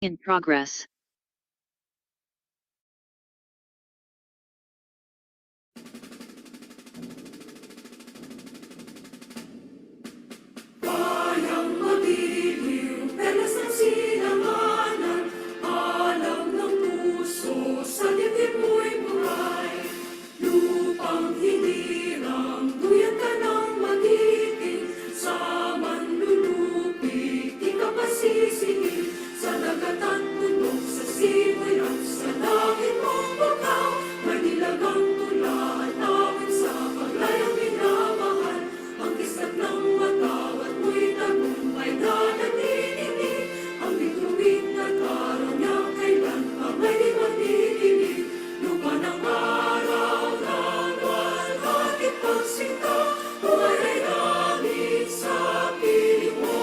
In progress. Bayang mabiliw, perlas ng sinanganan, alam ng puso, sa dibdib mo'y buhay. Lupang hinirang, duyan ka ng magiting, sa manlulupi, di ka pasisingin, sa dagat at bundok, sa simoy at sa langit mong bakaw, may nilagang tulaan namin sa paglayang minamahal, ang kisag ng matawat mo'y tagumpay na nanininig, ang bituin at araw niya kailan pa may di manidinig, lupa ng araw ng walhati pagsinta, buhay ay langit sa piling mo.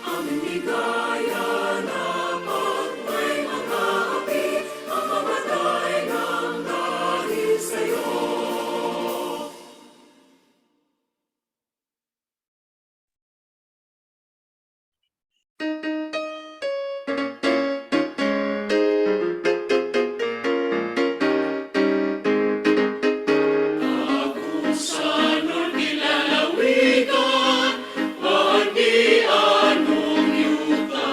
Aming ligaya na pag may mga api, ang mamatay ng dahil sa'yo. Agusan o nilalawigan, bahagi anong yuta,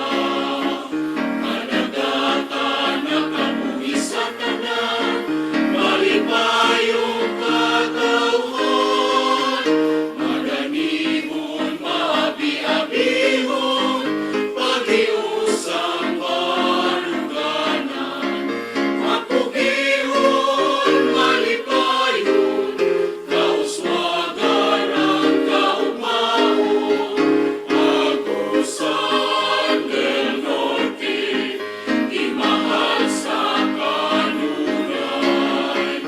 managatan na kamuhi sa tanan, malipayong katauhan, maganihon, maabi-abihon, pag-iusang baruganan, mapugihon, malipayon, kauswagan ang kaugmaon, Agusan del Norte, di mahal sa kanunay,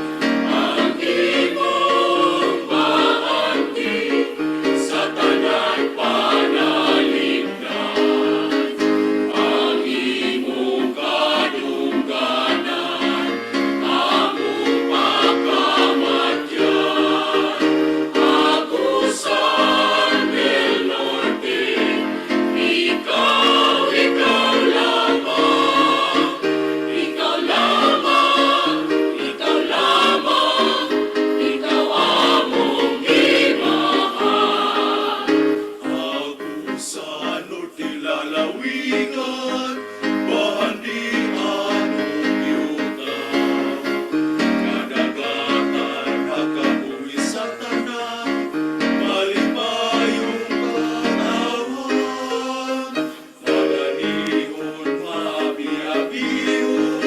ang imong bahagi sa tanan panalipdan, ang imong kadungganan, among pagkamatyan. Agusan del Norte, ikaw lamang, ikaw lamang, ikaw lamang, ikaw among gimahal. Agusan Norte lalawigan, bahandi anong yuta, kadagatan nakabuhi sa tanan, malipayong katawan, maganihon, maabi-abihon,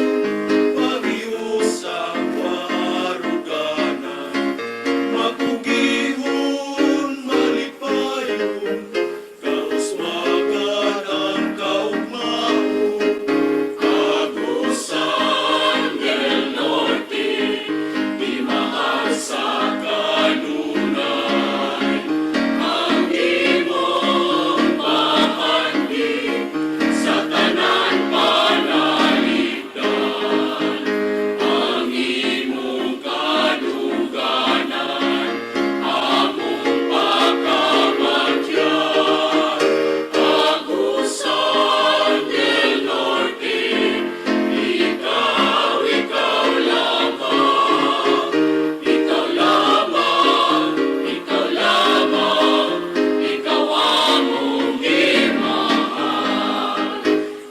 pag-iusang waruganan, mapugihon, malipayon, kauswagan ang kaugmaon. Agusan del Norte, di mahal sa kanunay, ang imong bahagi sa tanan panalipdan, ang imong kadungganan, among pagkamatyan. Agusan del Norte, ikaw lamang, ikaw lamang, ikaw lamang, ikaw among gimahal.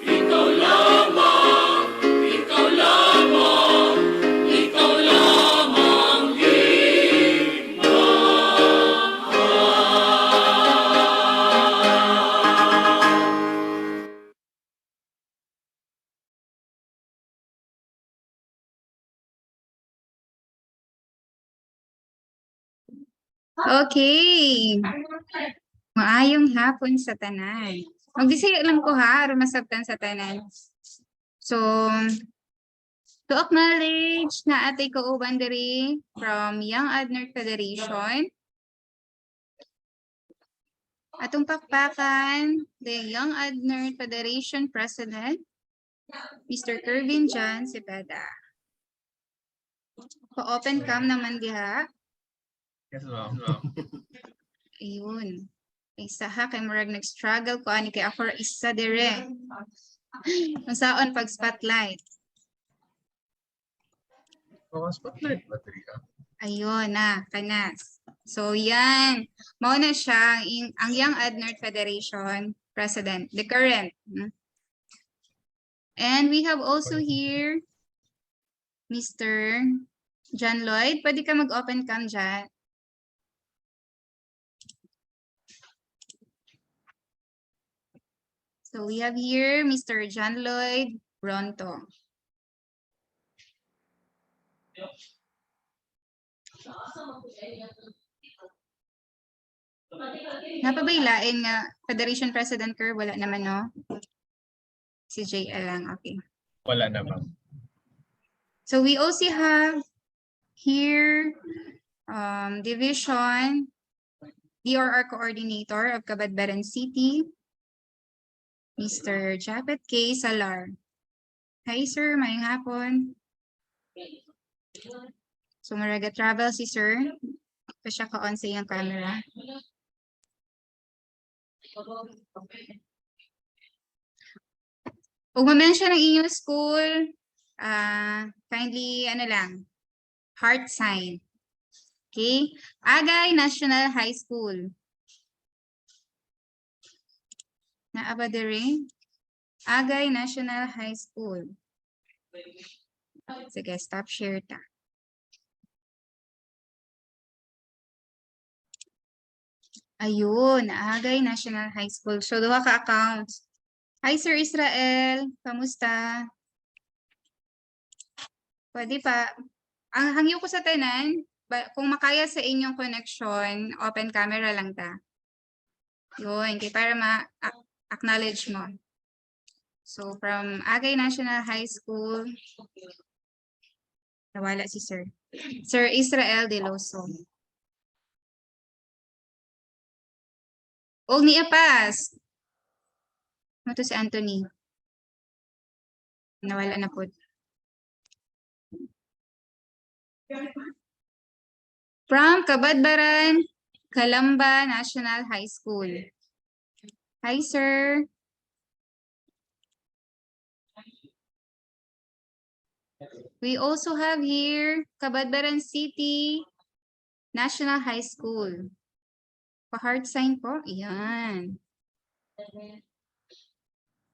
Ikaw lamang, ikaw lamang, ikaw lamang gimahal. Okay. Maayong hapon sa tanan. Mag-bisaya lang ko ha, aron masabtan sa tanan. So, to acknowledge na atay kauban diri from YOUNG-ADNERT Federation. Atong pakpakan, the YOUNG-ADNERT Federation President, Mr. Kervin John Cepeda. Pa-open cam naman diha. Yes, ma'am. Ayun. Isa ha, kay murag nag-struggle ko ani kay ako ra isa dire. Masaon pag spotlight. Oh, spotlight battery ka. Ayun na, kanas. So yan, mauna siya ang YOUNG-ADNERT Federation President, the current. And we have also here Mr. John Lloyd. Pwede ka mag-open cam dyan. So we have here Mr. John Lloyd Bronto. Napabaylain nga Federation President Kerr, wala naman no? Si JL lang, okay. Wala naman. So we also have here Division DRR Coordinator of Cabadbaran City, Mr. Japet K. Salar. Hi sir, mayang hapon. So maraga travel si sir. Ito siya ka-on sa iyang camera. Kung ma-mention ang inyong school, kindly ano lang, heart sign. Okay? Agay National High School. Naaba diri? Agay National High School. Sige, stop share ta. Ayun, Agay National High School. So, duha ka accounts. Hi, Sir Israel. Kamusta? Pwede pa. Ang hangyo ko sa tanan, kung makaya sa inyong connection, open camera lang ta. Yun, para ma-acknowledge mo. So, from Agay National High School, nawala si Sir. Sir Israel De Loso. O ni Apas. Ito si Anthony. Nawala na po. From Cabadbaran, Calamba National High School. Hi, sir. We also have here Cabadbaran City National High School. Pa-heart sign po. Ayan.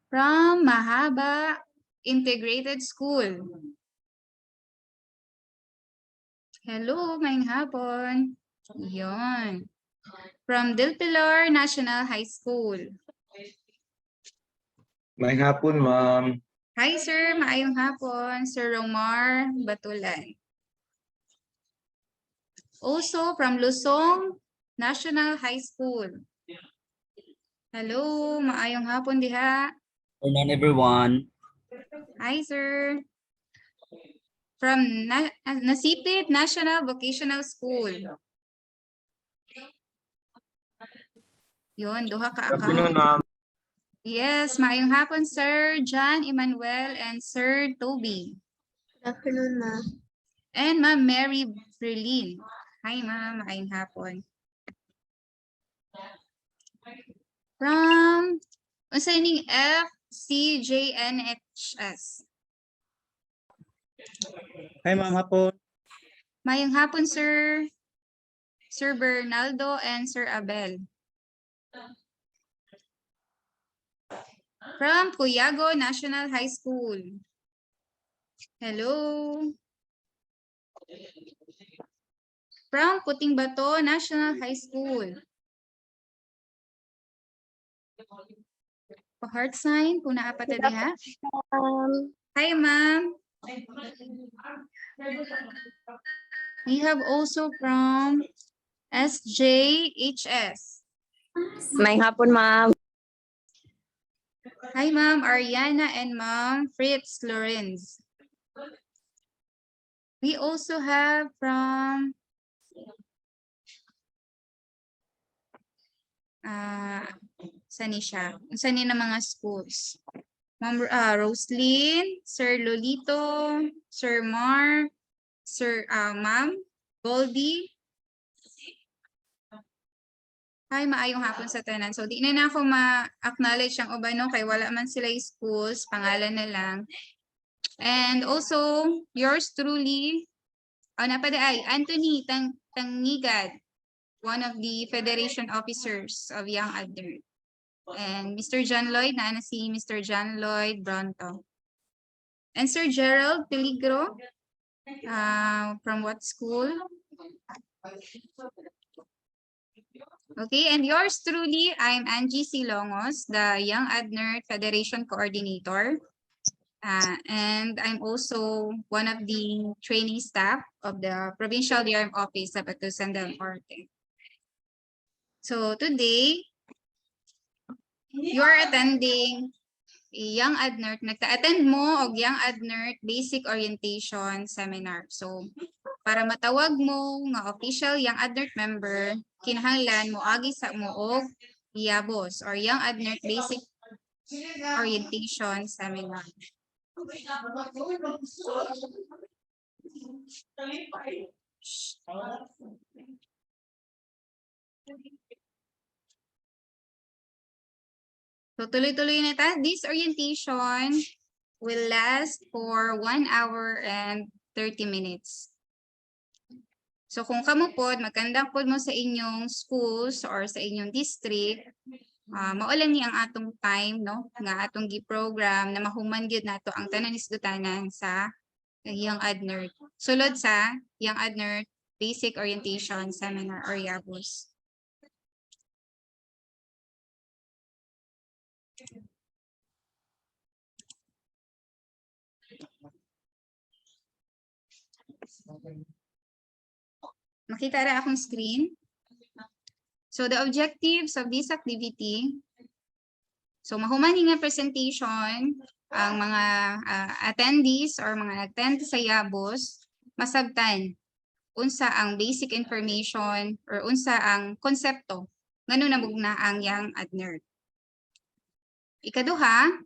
From Mahaba Integrated School. Hello, ngayong hapon. Ayan. From Del Pilar National High School. Ngayong hapon, ma'am. Hi, sir. Maayong hapon. Sir Romar Batulan. Also from Lusong National High School. Hello, maayong hapon diha. Good morning, everyone. Hi, sir. From Nasipit National Vocational School. Yun, duha ka Afternoon, account. ma'am. Yes, maayong hapon, Sir John Emmanuel and Sir Toby. Good afternoon, ma'am. And Ma'am Mary Berlin. Hi, ma'am. Maayong hapon. From Unsayning FCJNHS. Hi, ma'am. Hapon. Mayang hapon, sir. Sir Bernaldo and Sir Abel. From Puyago National High School. Hello. From Puting Bato National High School. Pa-heart sign, kung naapata diha. Hi, ma'am. We have also from SJHS. May hapon, ma'am. Hi, Ma'am Ariana and Ma'am Fritz Lorenz. We also have from saan siya? Saan na mga schools? Ma'am Roslyn, Sir Lolito, Sir Mar, Sir Ma'am Goldie, Hi, maayong hapon sa tanan. So, di na ako ma-acknowledge ang uban, no? Kay wala man sila schools, pangalan na lang. And also, yours truly, napada ay, Anthony Tangigad, one of the Federation Officers of YOUNG-ADNERT. And Mr. John Lloyd, na si Mr. John Lloyd Bronto. And Sir Gerald Peligro, from what school? Okay, and yours truly, I'm Angie Silongos, the YOUNG-ADNERT Federation Coordinator. And I'm also one of the training staff of the Provincial DRM Office sa Batusan del Norte. So today, you are attending YOUNG-ADNERT. Nagka-attend mo og YOUNG-ADNERT Basic Orientation Seminar. So para matawag mo nga official YOUNG-ADNERT member, kinahanglan mo agi sa mo og YABOS or YOUNG-ADNERT Basic Orientation Seminar. So tuloy-tuloy na ta. This orientation will last for 1 hour and 30 minutes. So kung kamo pod, magkandang pod mo sa inyong schools or sa inyong district, maulan ni ang atong time, no? Nga atong gi-program na mahuman gyud nato ang tanan isdutanan sa YOUNG-ADNERT. Sulod sa YOUNG-ADNERT Basic Orientation Seminar or YABOS. Makita ra akong screen. So the objectives of this activity, so mahuman nga presentation, ang mga attendees or mga nag-attend sa YABOS, masabtan unsa ang basic information or unsa ang konsepto ngano namugna ang YOUNG-ADNERT. Ikaduha,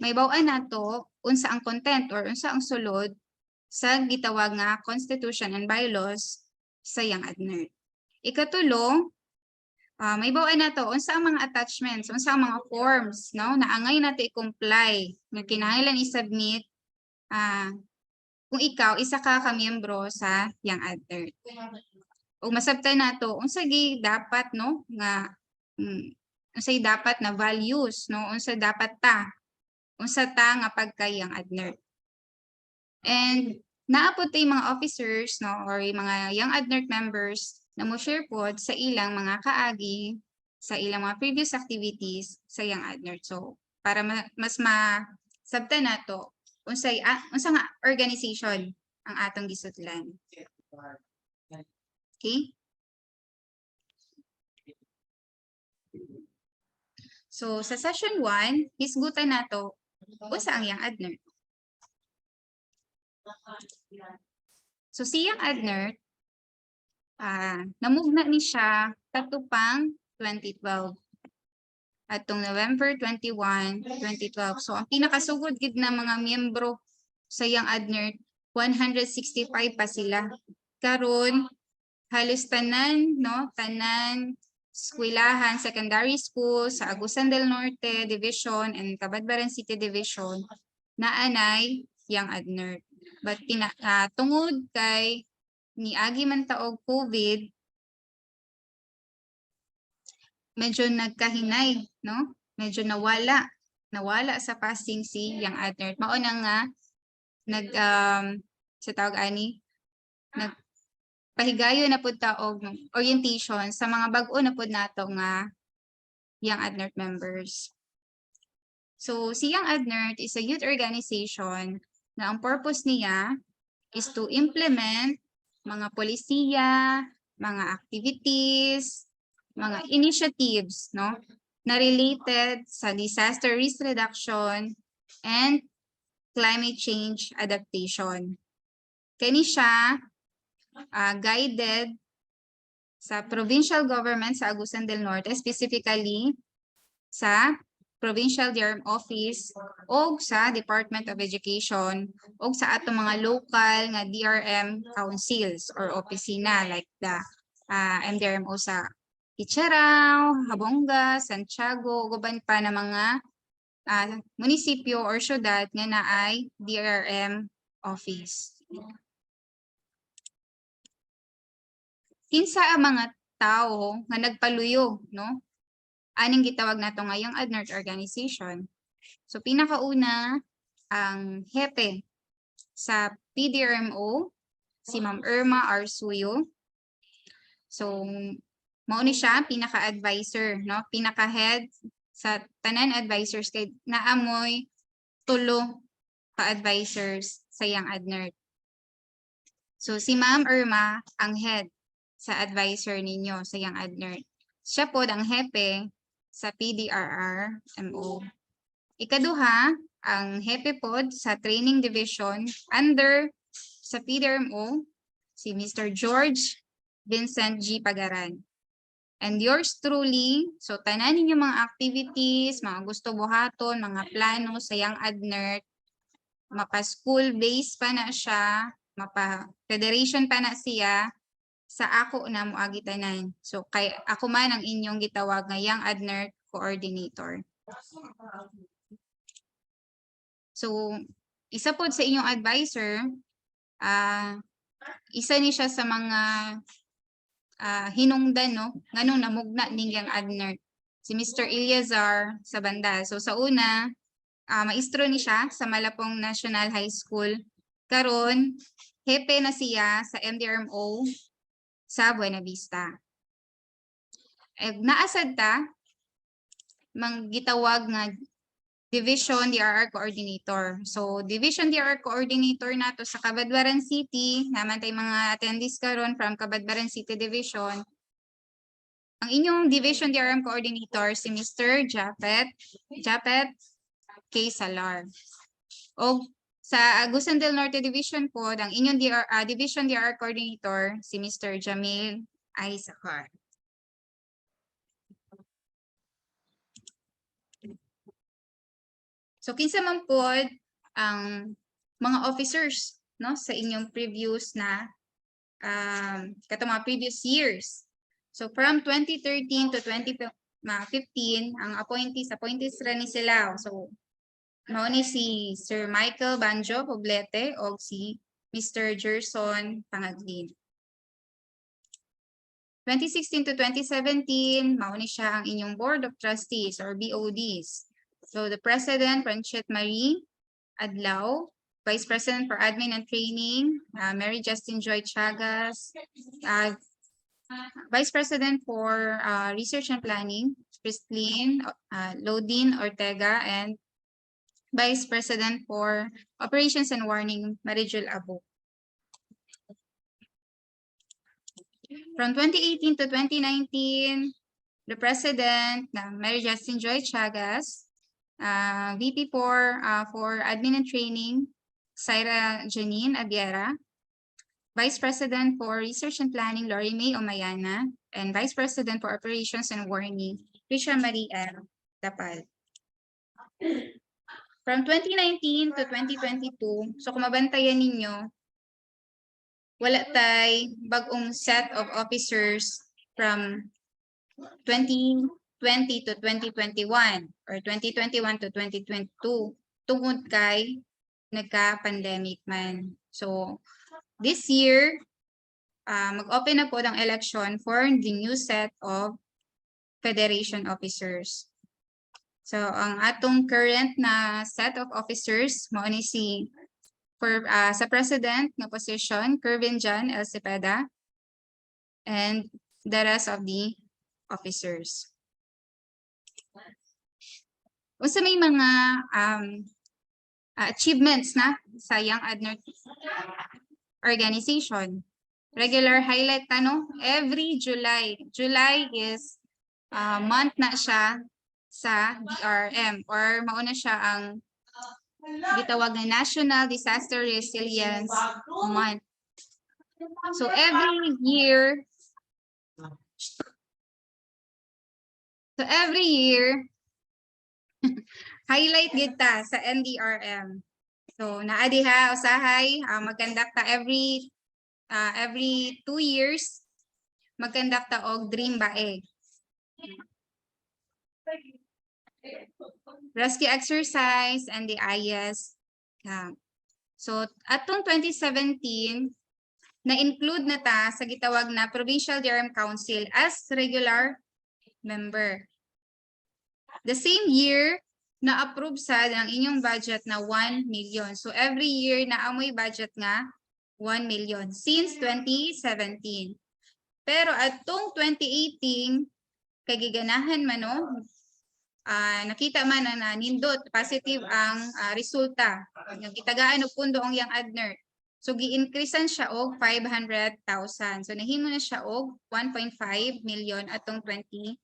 may baw-an nato unsa ang content or unsa ang sulod sa gitawag nga Constitution and Bylaws sa YOUNG-ADNERT. Ikatulo, may bawa na to unsa ang mga attachments, unsa ang mga forms, no, na angay nato i-comply nga kinahanglan i-submit kung ikaw isa ka miyembro sa YOUNG-ADNERT. O masabtan nato unsa gi dapat, no, nga unsa dapat na values, no, unsa dapat unsa nga pagka YOUNG-ADNERT. And naapod tay mga officers, no, or yung mga YOUNG-ADNERT members na mo share pod sa ilang mga kaagi, sa ilang mga previous activities sa YOUNG-ADNERT. So, para mas masabtan nato unsa nga organization ang atong gisudlan. Okay? So, sa session 1, hisgutan nato unsa ang YOUNG-ADNERT. So, si YOUNG-ADNERT, namugna ni siya katupang 2012. Atong November 21, 2012. So, ang pinakasugod gid na mga miyembro sa YOUNG-ADNERT, 165 pa sila. Karon halos tanan, no, tanan eskwelahan, secondary school sa Agusan del Norte Division and Cabadbaran City Division naanay YOUNG-ADNERT. But tungod kay niagi man taog COVID, medyo nagkahinay, no? Medyo nawala sa passing si YOUNG-ADNERT. Mao na nga sa tawag ani nagpahigayo na pud taog orientation sa mga bag-o na pud nato nga YOUNG-ADNERT members. So si YOUNG-ADNERT is a youth organization na ang purpose niya is to implement mga polisiya, mga activities, mga initiatives, no, na related sa disaster risk reduction and climate change adaptation. Kani siya guided sa provincial government sa Agusan del Norte, specifically sa Provincial DRM Office o sa Department of Education o sa atong mga local nga DRM councils or opisina like the MDRMO sa Icharao, Habonga, Santiago, guban pa na mga munisipyo or syudad nga naay DRM office. Kinsa ang mga tao nga nagpaluyog, no? Aning gitawag nato nga YOUNG-ADNERT organization. So pinakauna ang hepe sa PDRMO, si Ma'am Irma Arsuyo. So mao ni siya pinaka-advisor, no? Pinaka-head sa tanan advisors kay naamoy tulo ka advisors sa YOUNG-ADNERT. So si Ma'am Irma ang head sa advisor ninyo sa YOUNG-ADNERT. Siya po ang hepe sa PDRRMO. Ikaduha, ang hepe pod sa training division under sa PDRMO, si Mr. George Vincent G. Pagaran. And yours truly, so tanan ninyo mga activities, mga gusto buhaton, mga plano sa YOUNG-ADNERT, mapa-school base pa na siya, mapa-federation pa na siya, sa ako na moagi tanan. So kay ako man ang inyong gitawag nga YOUNG-ADNERT coordinator. So isa pod sa inyong advisor, isa ni siya sa mga hinungdan, no, nganong namugna ning YOUNG-ADNERT, si Mr. Eliazar sa banda. So sa una, maestro ni siya sa Malapong National High School. Karon hepe na siya sa MDRMO sa Buena Vista. Naasad ta, manggitawag nga Division DRR Coordinator. So, Division DRR Coordinator nato sa Cabadbaran City, naman tayo mga attendees karon from Cabadbaran City Division. Ang inyong Division DRM Coordinator, si Mr. Japet K. Salar. O sa Agusan del Norte Division po, ang inyong Division DRR Coordinator, si Mr. Jamil Isaacar. So kinsa man po ang mga officers, no, sa inyong previous na katong mga previous years. So from 2013 to 2015, ang appointees ra ni sila. So mao ni si Sir Michael Banjo Poblete o si Mr. Gerson Pangaglin. 2016 to 2017, mao ni siya ang inyong Board of Trustees or BODs. So the President, Franchette Marie Adlaw, Vice President for Admin and Training, Mary Justin Joy Chagas, Vice President for Research and Planning, Christine Lodin Ortega, and Vice President for Operations and Warning, Marijol Abo. From 2018 to 2019, the President, Mary Justin Joy Chagas, VP for Admin and Training, Syra Janine Abiera, Vice President for Research and Planning, Lori May Omayana, and Vice President for Operations and Warning, Risha Marie M. Dapal. From 2019 to 2022, so kung mabantayan ninyo, wala tay bagong set of officers from 2020 to 2021 or 2021 to 2022 tungod kay nagka-pandemic man. So this year, mag-open na po ang election for the new set of federation officers. So ang atong current na set of officers mao ni si sa president na position, Kervin John L. Cepeda, and the rest of the officers. Unsa may mga achievements na sa YOUNG-ADNERT organization. Regular highlight no? Every July. July is month na siya sa DRM or mauna siya ang gitawag na National Disaster Resilience Month. So every year, highlight kita sa NDRM. So naadiha usahay magkandak ta every 2 years magkandak ta og Dream Bae. Rescue exercise and the IS camp. So, atong 2017, na-include na ta sa gitawag na Provincial DRM Council as regular member. The same year, na-approve sad ang inyong budget na 1 million. So, every year na amoy budget nga 1 million since 2017. Pero atong 2018, kay giganahan man no, nakita man na nindot positive ang resulta. Gitagaan og pundo ang YOUNG-ADNERT. So gi-increasean siya og 500,000. So nahimo na siya og 1.5 million atong 2018.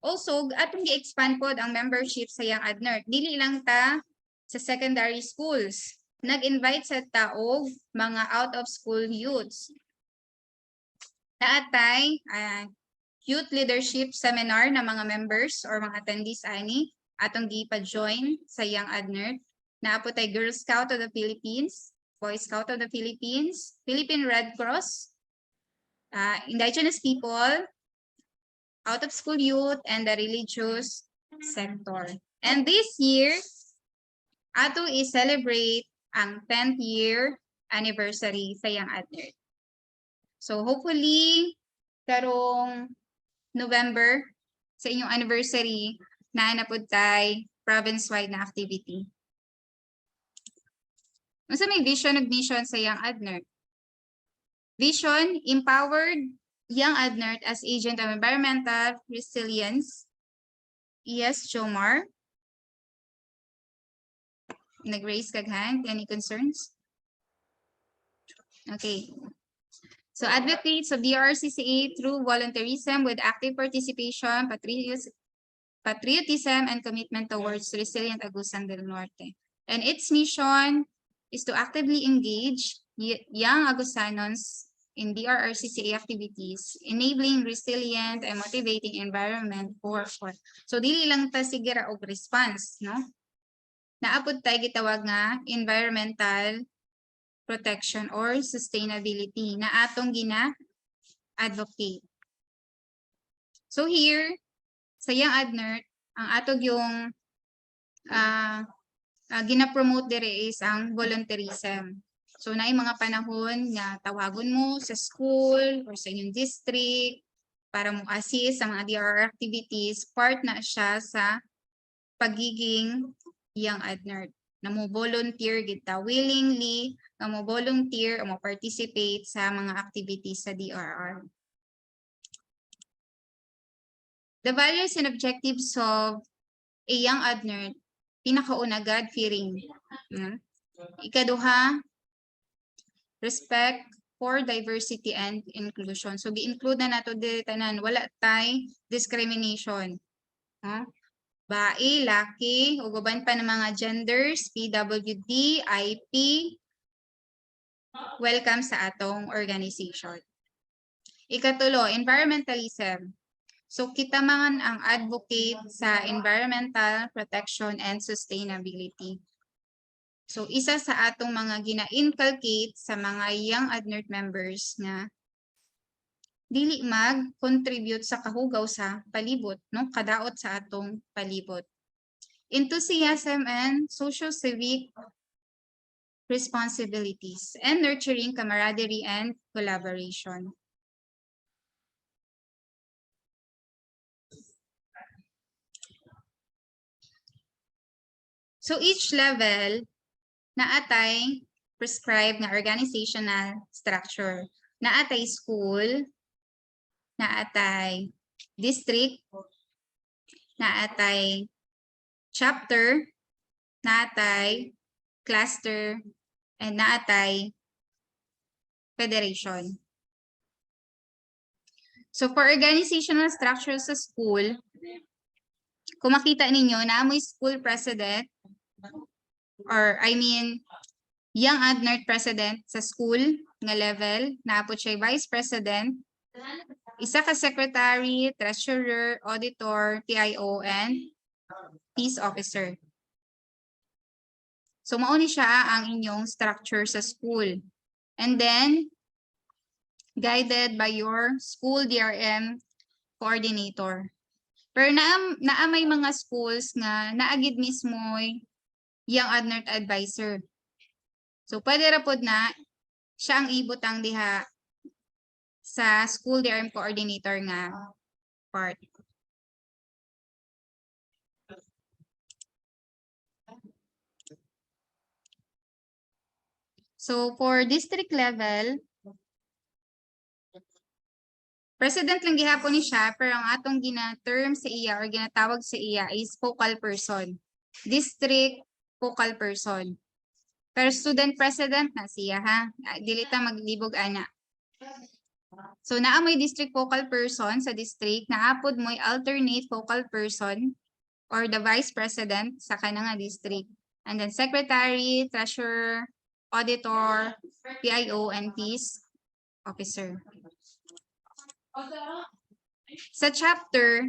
Also, atong gi-expand pod ang membership sa YOUNG-ADNERT. Dili lang ta sa secondary schools. Nag-invite sa taog mga out of school youths. Naatay youth leadership seminar na mga members or mga attendees ani atong gipa-join sa YOUNG-ADNERT. Naapo tay Girl Scout of the Philippines, Boy Scout of the Philippines, Philippine Red Cross, indigenous people, out of school youth, and the religious sector. And this year, ato i-celebrate ang 10th year anniversary sa YOUNG-ADNERT. So hopefully, karong November, sa inyong anniversary, naanapod tayo province-wide na activity. Unsa may vision ug mission sa YOUNG-ADNERT? Vision, empowered YOUNG-ADNERT as agent of environmental resilience. Yes, Jomar. Nag-raise kag hand. Any concerns? Okay. So advocates of the RCCA through volunteerism with active participation, patriotism, and commitment towards resilient Agusan del Norte. And its mission is to actively engage young Agusanons in DRRCCA activities, enabling resilient and motivating environment for. So dili lang ta sigira og response, no? Naapod tayo gitawag nga environmental protection or sustainability na atong gina-advocate. So here, sa YOUNG-ADNERT, ang atog yung gina-promote dire is ang volunteerism. So na mga panahon nga tawagon mo sa school or sa inyong district para mo assist sa mga DRR activities, part na siya sa pagiging YOUNG-ADNERT. Na mo volunteer kita willingly, na mo volunteer o mo participate sa mga activities sa DRR. The values and objectives of a YOUNG-ADNERT, pinakauna, God-fearing. Ikaduha, respect for diversity and inclusion. So, gi-include na nato dito tanan, wala tay discrimination. Bae, laki, uguban pa ng mga genders, PWD, IP, welcome sa atong organization. Ikatulo, environmentalism. So kita man ang advocate sa environmental protection and sustainability. So isa sa atong mga gina-inculcate sa mga YOUNG-ADNERT members na dili mag-contribute sa kahugaw sa palibot, no? Kadaot sa atong palibot. Enthusiasm and social civic responsibilities and nurturing camaraderie and collaboration. So each level naatay prescribed na organizational structure. Naatay school, naatay district, naatay chapter, naatay cluster, and naatay federation. So for organizational structure sa school, kung makita ninyo na may school president, or I mean, YOUNG-ADNERT president sa school nga level, naapot siya vice president, isa ka secretary, treasurer, auditor, TIO, and peace officer. So mauni siya ang inyong structure sa school. And then, guided by your school DRM coordinator. Pero naamay mga schools nga naagid mismo YOUNG-ADNERT advisor. So pwede ra pod na siya ang ibutang diha sa school DRM coordinator nga part. So for district level, president lang gihapon ni siya, pero ang atong gina-term sa iya or ginatawag sa iya is focal person. District focal person. Pero student president na siya ha. Dili ta maglibog ana. So naa may district focal person sa district, naapod mo'y alternate focal person or the vice president sa kanang district. And then secretary, treasurer, auditor, PIO, and peace officer. Sa chapter,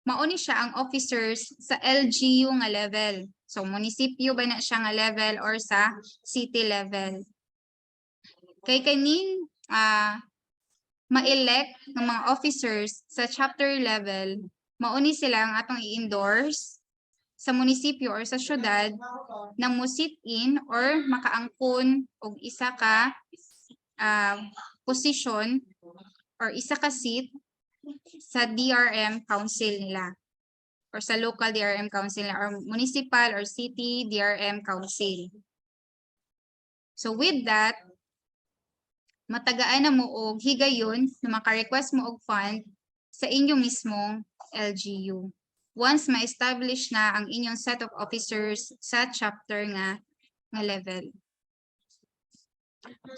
mauni siya ang officers sa LGU nga level. So, munisipyo ba na siya nga level or sa city level. Kay kanin, ma-elect ng mga officers sa chapter level, mauni sila ang atong i-endorse sa munisipyo or sa syudad na mo sit-in or makaangkon og isa ka position or isa ka seat sa DRM council nila or sa local DRM council nila or municipal or city DRM council. So with that, matagaan na mo og higayon na maka-request mo og fund sa inyong mismong LGU. Once ma-establish na ang inyong set of officers sa chapter nga level.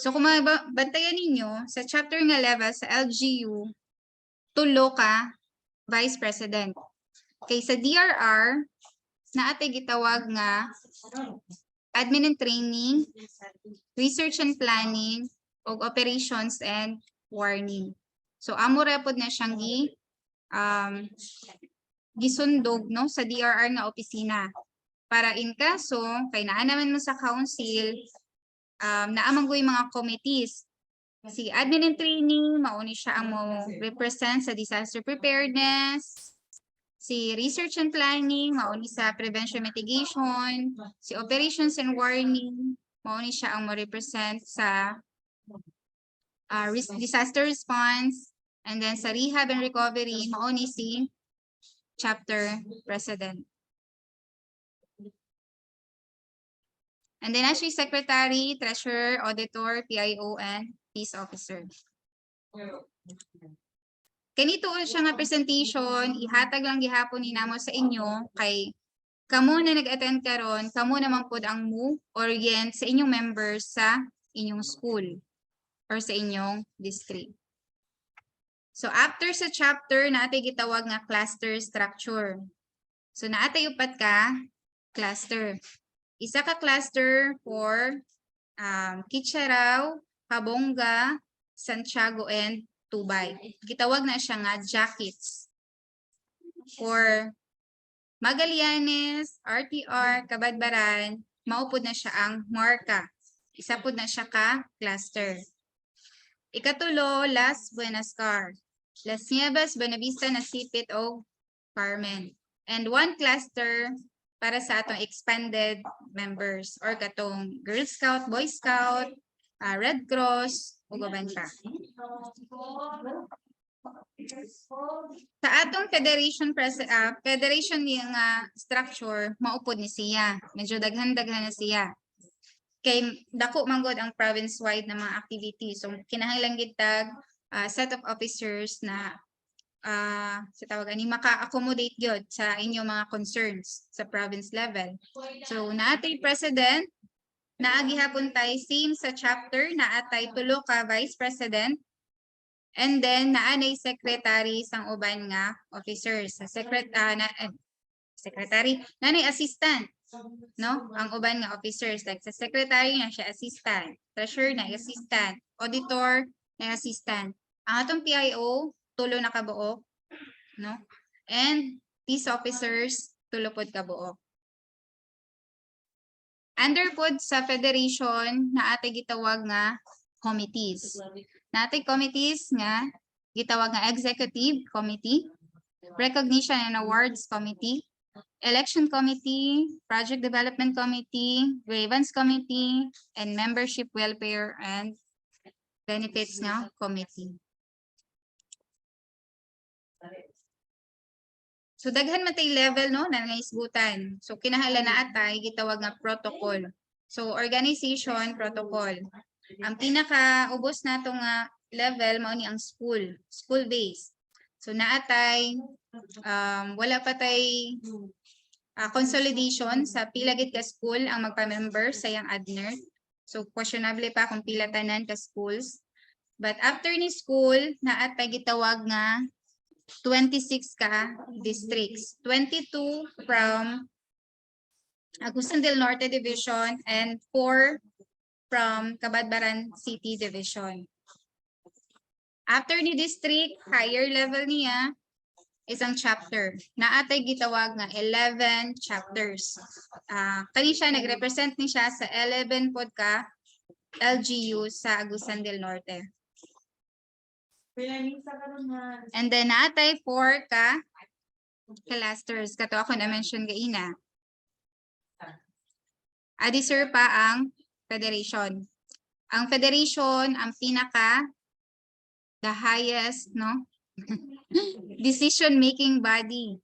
So kung bantayan ninyo, sa chapter nga level sa LGU, tulo ka vice president. Kay sa DRR, naatay gitawag nga admin and training, research and planning, og operations and warning. So amo ra pod na siyang gisundog no sa DRR nga opisina. Para in kaso kay naa naman mo sa council, naamanggoy mga committees. Si admin and training, mauni siya ang mo represent sa disaster preparedness. Si research and planning, mauni sa prevention mitigation. Si operations and warning, mauni siya ang mo represent sa disaster response. And then sa rehab and recovery, mauni si chapter president. And then actually secretary, treasurer, auditor, PIO, and peace officer. Kanito siya nga presentation, ihatag lang gihapon ni namo sa inyo kay kamo na nag-attend karon, kamo naman pod ang orient sa inyong members sa inyong school or sa inyong district. So after sa chapter, naatay gitawag nga cluster structure. So naatay upat ka cluster. Isa ka cluster for Kitcharaw, Habonga, Santiago, and Tubay. Gitawag na siya nga jackets. For Magallanes, RTR, Kabadbaran, maupod na siya ang marka. Isa pod na siya ka cluster. Ikatulo, Las Buenas Car. Las Nieves, Buenavista, Nasipit, o Carmen. And one cluster para sa atong expanded members or katong Girl Scout, Boy Scout, Red Cross, o gaban pa. Sa atong federation nga structure, maupod ni siya. Medyo daghan-daghan na siya. Kay dako manggod ang province-wide na mga activities. So kinahanglan gitag set of officers na sa tawag ani maka-accommodate gyud sa inyong mga concerns sa province level. So naatay president, naagihapon tay same sa chapter, naatay tulo ka vice president, and then naanay secretary sang uban nga officers. Sa secretary, nanay assistant, no? Ang uban nga officers, like sa secretary na siya assistant, treasurer na assistant, auditor na assistant. Ang atong PIO, tulo na kabuok, no? And peace officers, tulo pod kabuok. Under pod sa federation, naatay gitawag nga committees. Naatay committees nga gitawag nga Executive Committee, Recognition and Awards Committee, Election Committee, Project Development Committee, Grievance Committee, and Membership Welfare and Benefits nga Committee. So daghan matay level no na naisgutan. So kinahanglan na atay gitawag nga protocol. So organization protocol. Ang pinaka-ubos nato nga level mao ni ang school based. So naatay wala pa tay consolidation sa pila gid ka school ang magpa-member sa YOUNG-ADNERT. So questionable pa kung pila tanan ka schools. But after ni school naatay gitawag nga 26 ka districts. 22 from Agusan del Norte Division and 4 from Cabadbaran City Division. After ni district, higher level niya, isang chapter. Naatay gitawag nga 11 chapters. Kani siya, nag-represent ni siya sa 11 pod ka LGU sa Agusan del Norte. And then naatay 4 ka clusters. Kato ako na-mention gaina. Adisir pa ang federation. Ang federation, ang pinaka the highest no decision making body.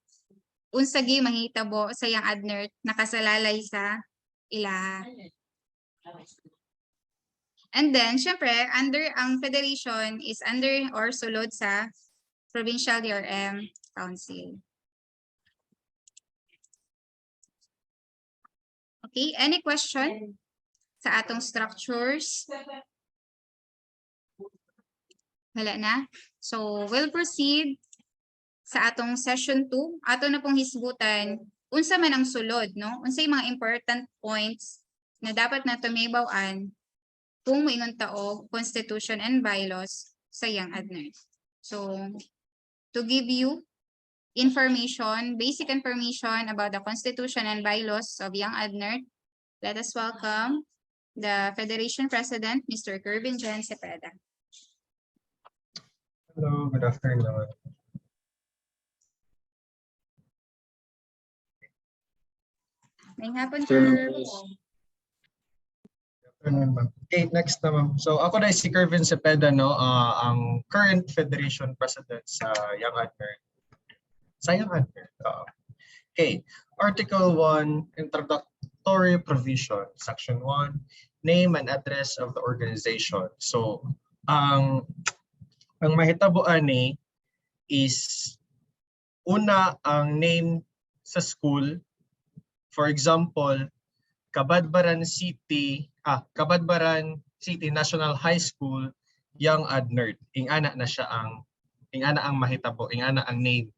Unsa gi mahitabo sa YOUNG-ADNERT nakasalalay sa ilaha. And then syempre under ang federation is under or sulod sa provincial DRM council. Okay, any question sa atong structures? Wala na. So, we'll proceed sa atong session 2. Ato na pong hisgutan, unsa man ang sulod, no? Unsa yung mga important points na dapat na tumibawan kung moingon tao Constitution and Bylaws sa YOUNG-ADNERT. So, to give you information, basic information about the Constitution and Bylaws of YOUNG-ADNERT, let us welcome the Federation President, Mr. Kervin Jen Cepeda. Hello, good afternoon. Ngayong hapon, Sir, Kerv. Okay, next na ma'am. So ako na si Kervin Cepeda, no, ang current Federation President sa YOUNG-ADNERT. Sa YOUNG-ADNERT. Okay, Article 1, Introductory Provision, Section 1, Name and Address of the Organization. So, ang mahitabuan ni is una ang name sa school. For example, Cabadbaran City National High School YOUNG-ADNERT. Ingana ang mahitabo, ingana ang name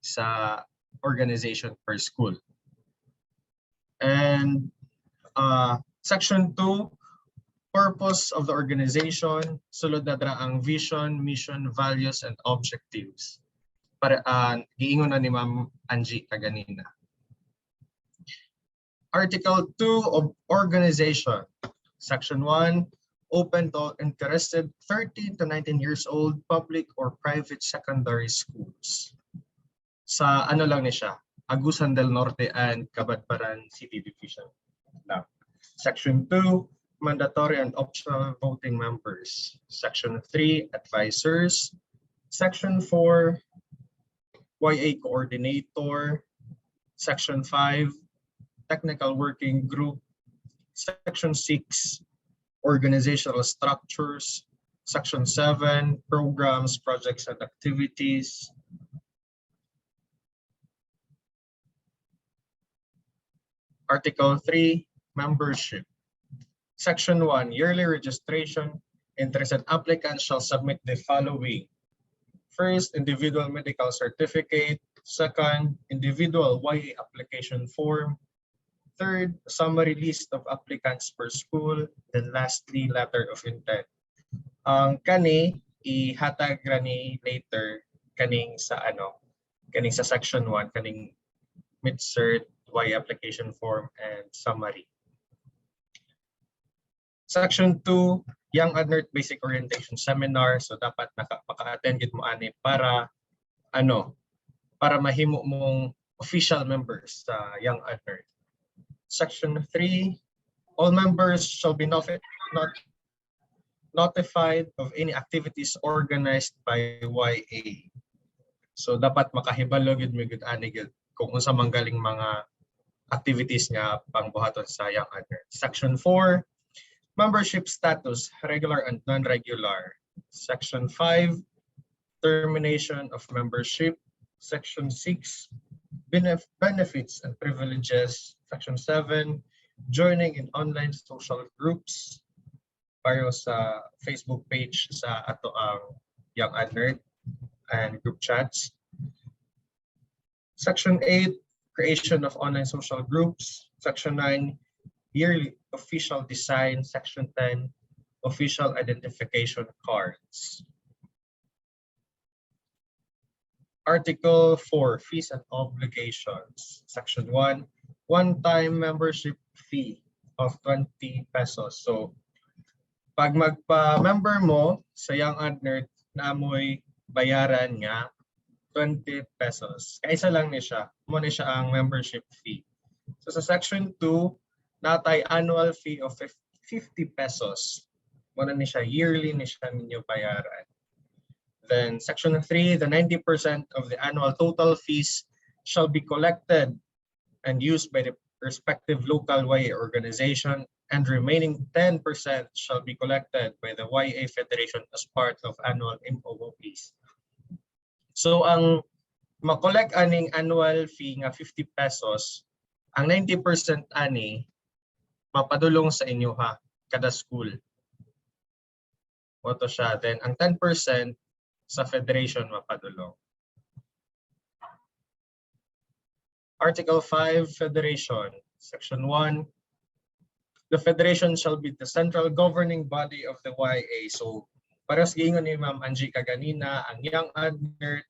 sa organization per school. And Section 2, Purpose of the organization, sulod na dra ang vision, mission, values, and objectives. Para giingon na ni Ma'am Angie kaganina. Article 2 of organization, Section 1, open to interested 13 to 19 years old public or private secondary schools. Sa ano lang ni siya, Agusan del Norte and Cabadbaran City Division. Now, Section 2, mandatory and optional voting members. Section 3, advisors. Section 4, YA coordinator. Section 5, technical working group. Section 6, organizational structures. Section 7, programs, projects, and activities. Article 3, membership. Section 1, yearly registration. Interested applicants shall submit the following. First, individual medical certificate. Second, individual YA application form. Third, summary list of applicants per school. Then lastly, letter of intent. Ang kani ihatag rani later kaning sa section 1 kaning mid-cert, YA application form, and summary. Section 2, YOUNG-ADNERT Basic Orientation Seminar. So dapat nakapaka-attend gid mo ani para para mahimo mong official members sa YOUNG-ADNERT. Section 3, all members shall be notified of any activities organized by YA. So dapat makahibalo gid mo gid ani gid kung unsa man galing mga activities nga pangbuhaton sa YOUNG-ADNERT. Section 4, membership status, regular and non-regular. Section 5, termination of membership. Section 6, benefits and privileges. Section 7, joining in online social groups. Pareho sa Facebook page sa ato ang YOUNG-ADNERT and group chats. Section 8, creation of online social groups. Section 9, yearly official design. Section 10, official identification cards. Article 4, fees and obligations. Section 1, one-time membership fee of 20 pesos. So, pag magpa-member mo sa YOUNG-ADNERT, naamoy bayaran nga 20 pesos. Kaisa lang ni siya. Muna siya ang membership fee. So, sa Section 2, natay annual fee of 50 pesos. Muna ni siya, yearly ni siya ninyo bayaran. Then Section 3, the 90% of the annual total fees shall be collected and used by the respective local YA organization, and remaining 10% shall be collected by the YA Federation as part of annual MOOPs. So ang makolek aning annual fee nga 50 pesos, ang 90% ani mapadulong sa inyo ha, kada school. Oto siya. Then ang 10% sa federation mapadulong. Article 5, Federation. Section 1, the federation shall be the central governing body of the YA. So paras giingon ni Ma'am Angie kaganina, ang YOUNG-ADNERT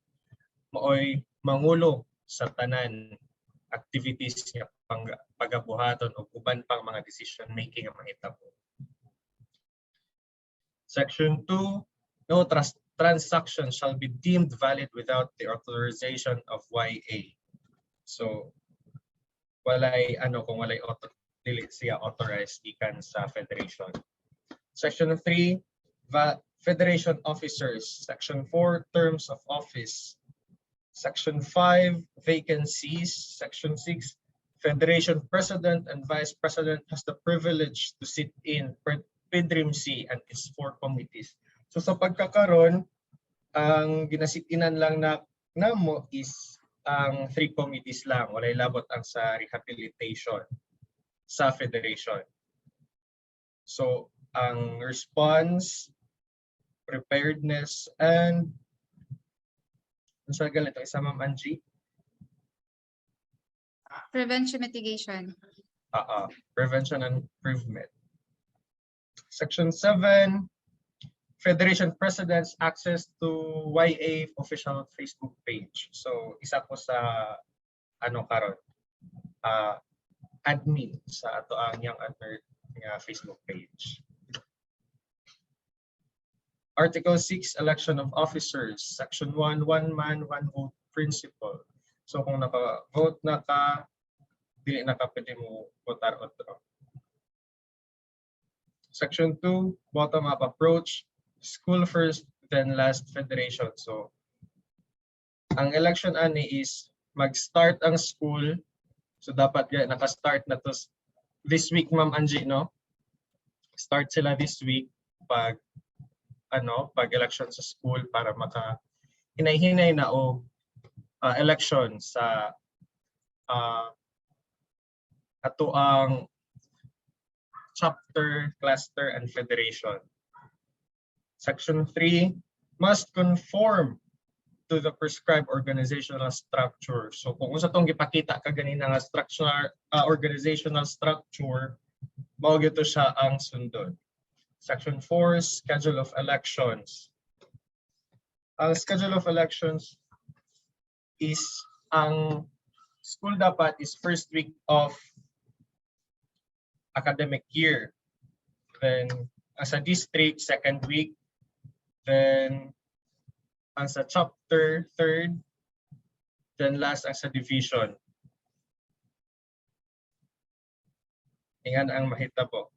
maoy mangulo sa tanan activities nga pagabuhaton o uban pang mga decision making nga mahitabo. Section 2, no transaction shall be deemed valid without the authorization of YA. So walay kung walay dili siya authorized ikan sa federation. Section 3, federation officers. Section 4, terms of office. Section 5, vacancies. Section 6, federation president and vice president has the privilege to sit in PDRIMC and its 4 committees. So sa pagkakaroon, ang ginasitinan lang namo is ang 3 committees lang. Walay labot ang sa rehabilitation sa federation. So ang response, preparedness, and sa ganito isa Ma'am Angie? Prevention mitigation. Prevention and improvement. Section 7, Federation President's access to YA official Facebook page. So isa ko sa karon admin sa ato ang YOUNG-ADNERT nga Facebook page. Article 6, election of officers. Section 1, one man, one vote principle. So kung naka-vote na ka, dili na ka pwede mo votar otro. Section 2, bottom-up approach. School first, then last federation. So ang election ani is mag-start ang school. So dapat naka-start na to this week, Ma'am Angie, no? Start sila this week pag election sa school para maka hinay-hinay na o election sa ato ang chapter, cluster, and federation. Section 3, must conform to the prescribed organizational structure. So kung sa itong gipakita ka ganina nga organizational structure, mao gito siya ang sundod. Section 4, schedule of elections. Ang schedule of elections is ang school dapat is first week of academic year. Then as a district, second week. Then as a chapter, third. Then last as a division. Yan ang mahitabo.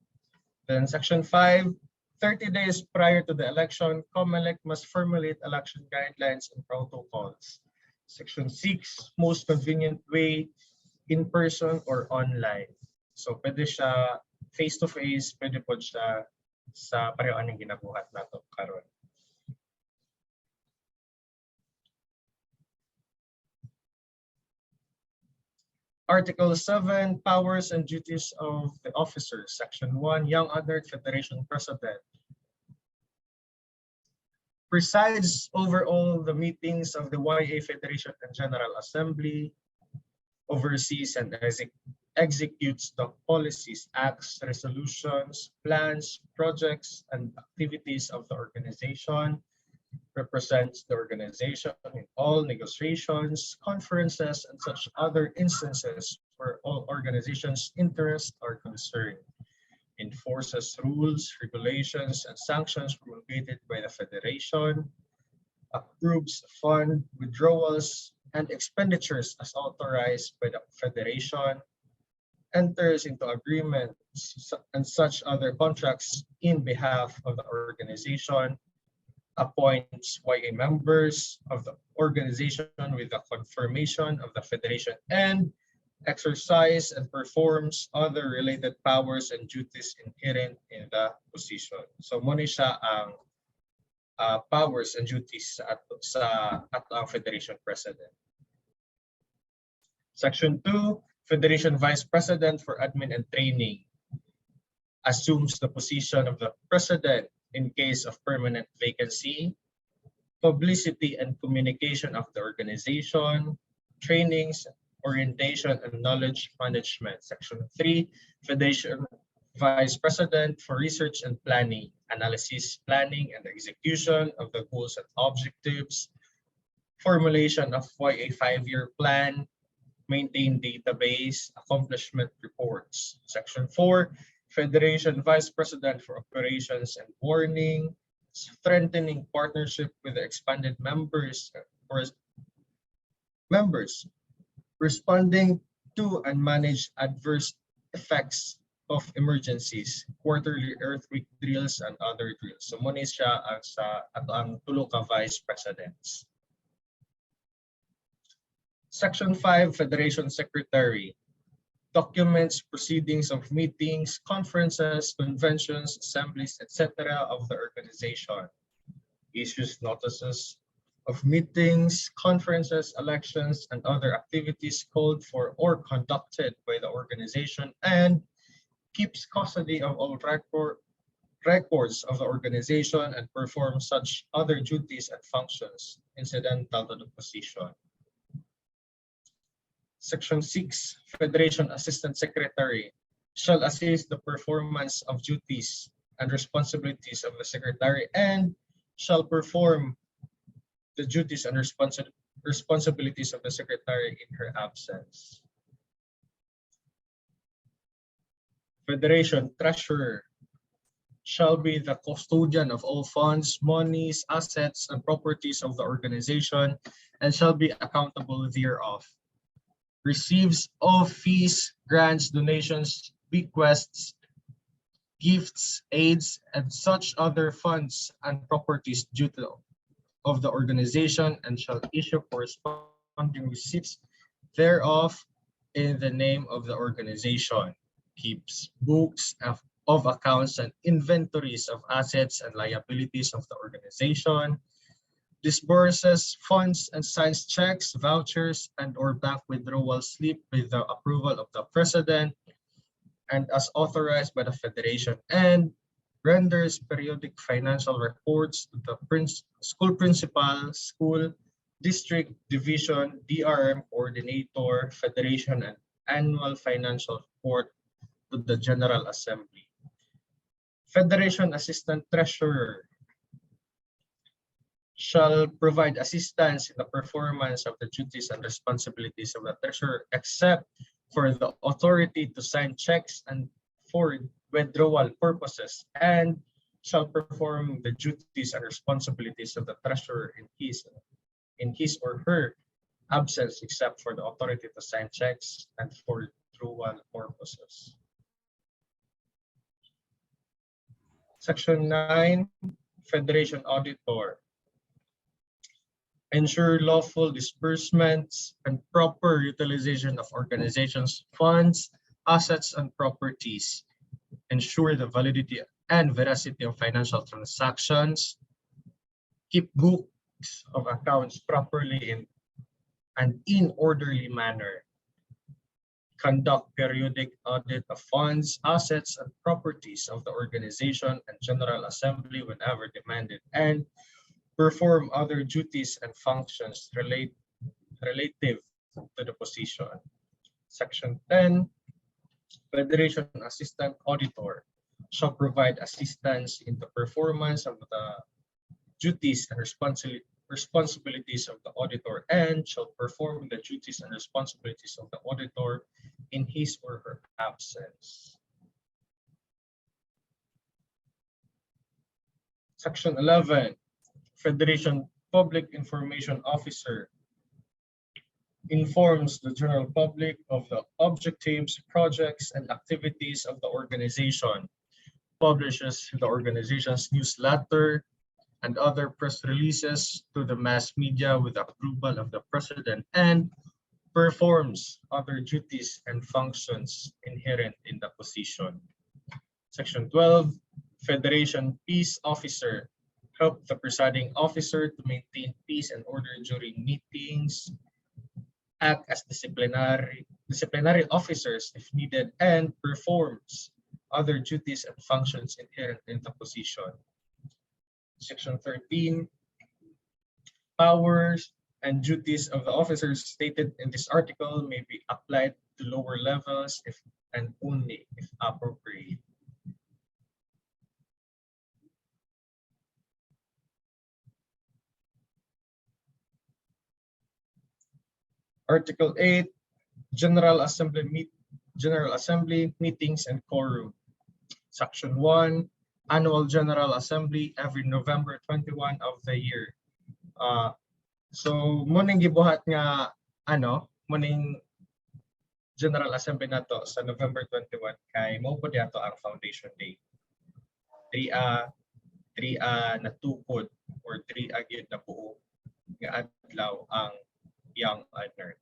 Then section 5, 30 days prior to the election, COMELEC must formulate election guidelines and protocols. Section 6, most convenient way, in person or online. So pwede siya face-to-face, pwede po siya sa pareho ng ginabuhat nato karon. Article 7, Powers and Duties of the Officers. Section 1, YOUNG-ADNERT Federation President presides over all the meetings of the YA Federation and General Assembly, oversees and executes the policies, acts, resolutions, plans, projects, and activities of the organization, represents the organization in all negotiations, conferences, and such other instances where all organizations' interests are concerned, enforces rules, regulations, and sanctions promulgated by the Federation, approves fund withdrawals and expenditures as authorized by the Federation, enters into agreements and such other contracts in behalf of the organization, appoints YA members of the organization with the confirmation of the Federation, and exercise and performs other related powers and duties inherent in the position. So muna siya ang powers and duties sa ang Federation President. Section 2, Federation Vice President for Admin and Training assumes the position of the President in case of permanent vacancy, publicity and communication of the organization, trainings, orientation, and knowledge management. Section 3, Federation Vice President for Research and Planning, analysis, planning, and execution of the goals and objectives, formulation of YA 5-year plan, maintain database, accomplishment reports. Section 4, Federation Vice President for Operations and Warning, strengthening partnership with the expanded members, responding to and manage adverse effects of emergencies, quarterly earthquake drills, and other drills. So muna siya ang tulo ka Vice Presidents. Section 5, Federation Secretary documents proceedings of meetings, conferences, conventions, assemblies, etc. of the organization, issues notices of meetings, conferences, elections, and other activities called for or conducted by the organization, and keeps custody of all records of the organization and performs such other duties and functions incidental to the position. Section 6, Federation Assistant Secretary shall assist the performance of duties and responsibilities of the Secretary and shall perform the duties and responsibilities of the Secretary in her absence. Federation Treasurer shall be the custodian of all funds, monies, assets, and properties of the organization and shall be accountable thereof. Receives all fees, grants, donations, bequests, gifts, aids, and such other funds and properties due to of the organization and shall issue corresponding receipts thereof in the name of the organization. Keeps books of accounts and inventories of assets and liabilities of the organization, disburses funds and signs checks, vouchers, and or bank withdrawal slip with the approval of the President and as authorized by the Federation, and renders periodic financial reports to the school principal, school, district, division, DRM coordinator, Federation, and annual financial report to the General Assembly. Federation Assistant Treasurer shall provide assistance in the performance of the duties and responsibilities of the treasurer, except for the authority to sign checks and for withdrawal purposes, and shall perform the duties and responsibilities of the treasurer in his or her absence, except for the authority to sign checks and for withdrawal purposes. Section 9, Federation Auditor. Ensure lawful disbursements and proper utilization of organizations' funds, assets, and properties. Ensure the validity and veracity of financial transactions. Keep books of accounts properly and in orderly manner. Conduct periodic audit of funds, assets, and properties of the organization and General Assembly whenever demanded, and perform other duties and functions relative to the position. Section 10, Federation Assistant Auditor shall provide assistance in the performance of the duties and responsibilities of the auditor and shall perform the duties and responsibilities of the auditor in his or her absence. Section 11, Federation Public Information Officer informs the general public of the objectives, projects, and activities of the organization, publishes the organization's newsletter and other press releases to the mass media with approval of the president, and performs other duties and functions inherent in the position. Section 12, Federation Peace Officer help the presiding officer to maintain peace and order during meetings, act as disciplinary officers if needed, and performs other duties and functions inherent in the position. Section 13, powers and duties of the officers stated in this article may be applied to lower levels if and only if appropriate. Article 8, General Assembly meetings and quorum. Section 1, Annual General Assembly every November 21 of the year. So muning gibuhat nga muning General Assembly nato sa November 21 kay mao po diato ang Foundation Day. 3 natukod or 3 gyud na buo nga adlaw ang YOUNG-ADNERT.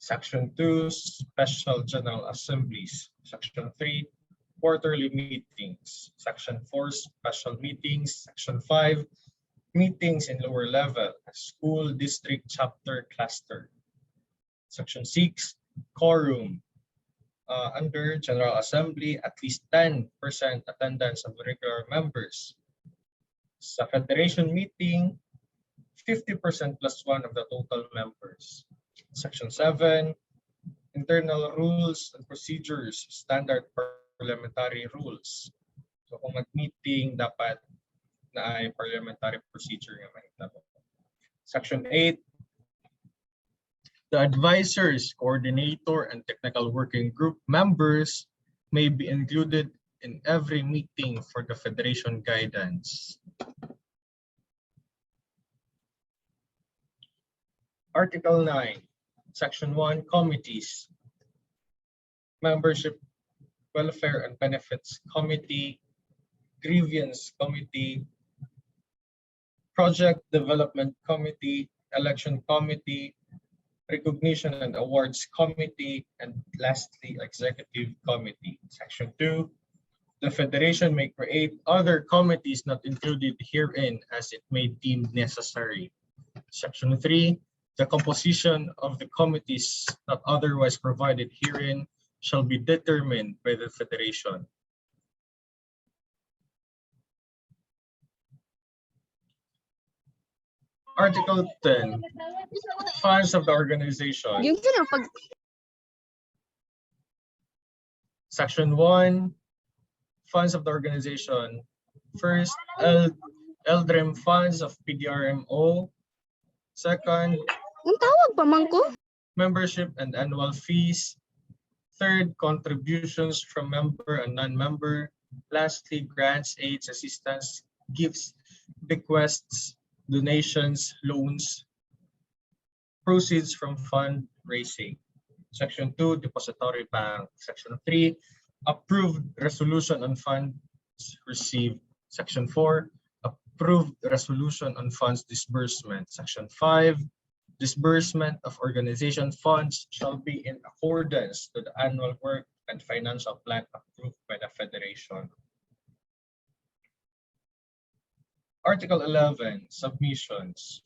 Section 2, Special General Assemblies. Section 3, Quarterly Meetings. Section 4, Special Meetings. Section 5, Meetings in lower level, school, district, chapter, cluster. Section 6, Quorum. Under General Assembly, at least 10% attendance of regular members. Sa Federation Meeting, 50% plus 1 of the total members. Section 7, Internal Rules and Procedures, Standard Parliamentary Rules. So kung mag-meeting, dapat na ay parliamentary procedure nga mahitabo. Section 8, the advisors, coordinator, and technical working group members may be included in every meeting for the Federation guidance. Article 9, Section 1, Committees. Membership, Welfare and Benefits Committee, Grievance Committee, Project Development Committee, Election Committee, Recognition and Awards Committee, and lastly, Executive Committee. Section 2, the Federation may create other committees not included herein as it may deem necessary. Section 3, the composition of the committees not otherwise provided herein shall be determined by the Federation. Article 10, Funds of the Organization. Section 1, Funds of the Organization. First, LDREM funds of PDRMO. Second, Ang tawag pa man ko? membership and annual fees. Third, contributions from member and non-member. Lastly, grants, aids, assistance, gifts, bequests, donations, loans, proceeds from fundraising. Section 2, depository bank. Section 3, approved resolution on funds received. Section 4, approved resolution on funds disbursement. Section 5, disbursement of organization funds shall be in accordance to the annual work and financial plan approved by the Federation. Article 11, submissions.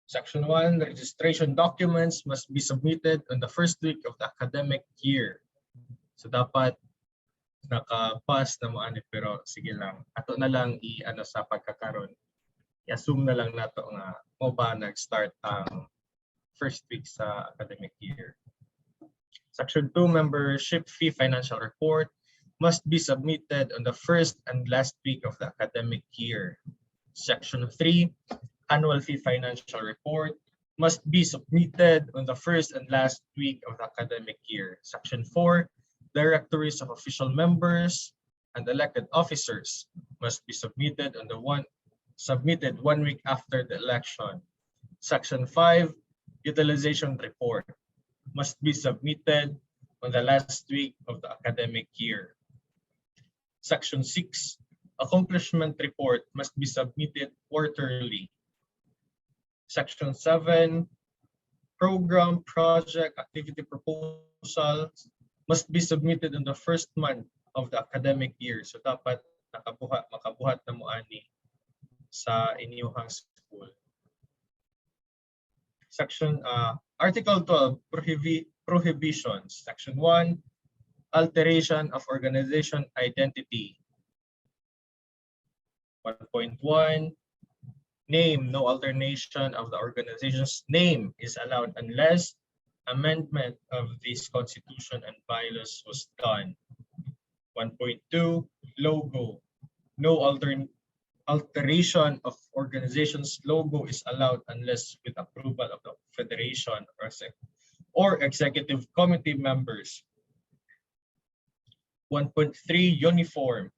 Section 1, registration documents must be submitted on the first week of the academic year. So dapat naka-pass na mo ani, pero sige lang. Ato na lang i-ano sa pagkakaroon. I-assume na lang nato nga mo ba nag-start ang first week sa academic year. Section 2, membership fee financial report must be submitted on the first and last week of the academic year. Section 3, annual fee financial report must be submitted on the first and last week of the academic year. Section 4, directories of official members and elected officers must be submitted on the 1 week after the election. Section 5, utilization report must be submitted on the last week of the academic year. Section 6, accomplishment report must be submitted quarterly. Section 7, program, project, activity proposals must be submitted in the first month of the academic year. So dapat makabuhat na mo ani sa inyong school. Section Article 12, prohibitions. Section 1, alteration of organization identity. 1.1, name, no alternation of the organization's name is allowed unless amendment of this constitution and bylaws was done. 1.2, logo, no alteration of organization's logo is allowed unless with approval of the federation or executive committee members. 1.3, uniform,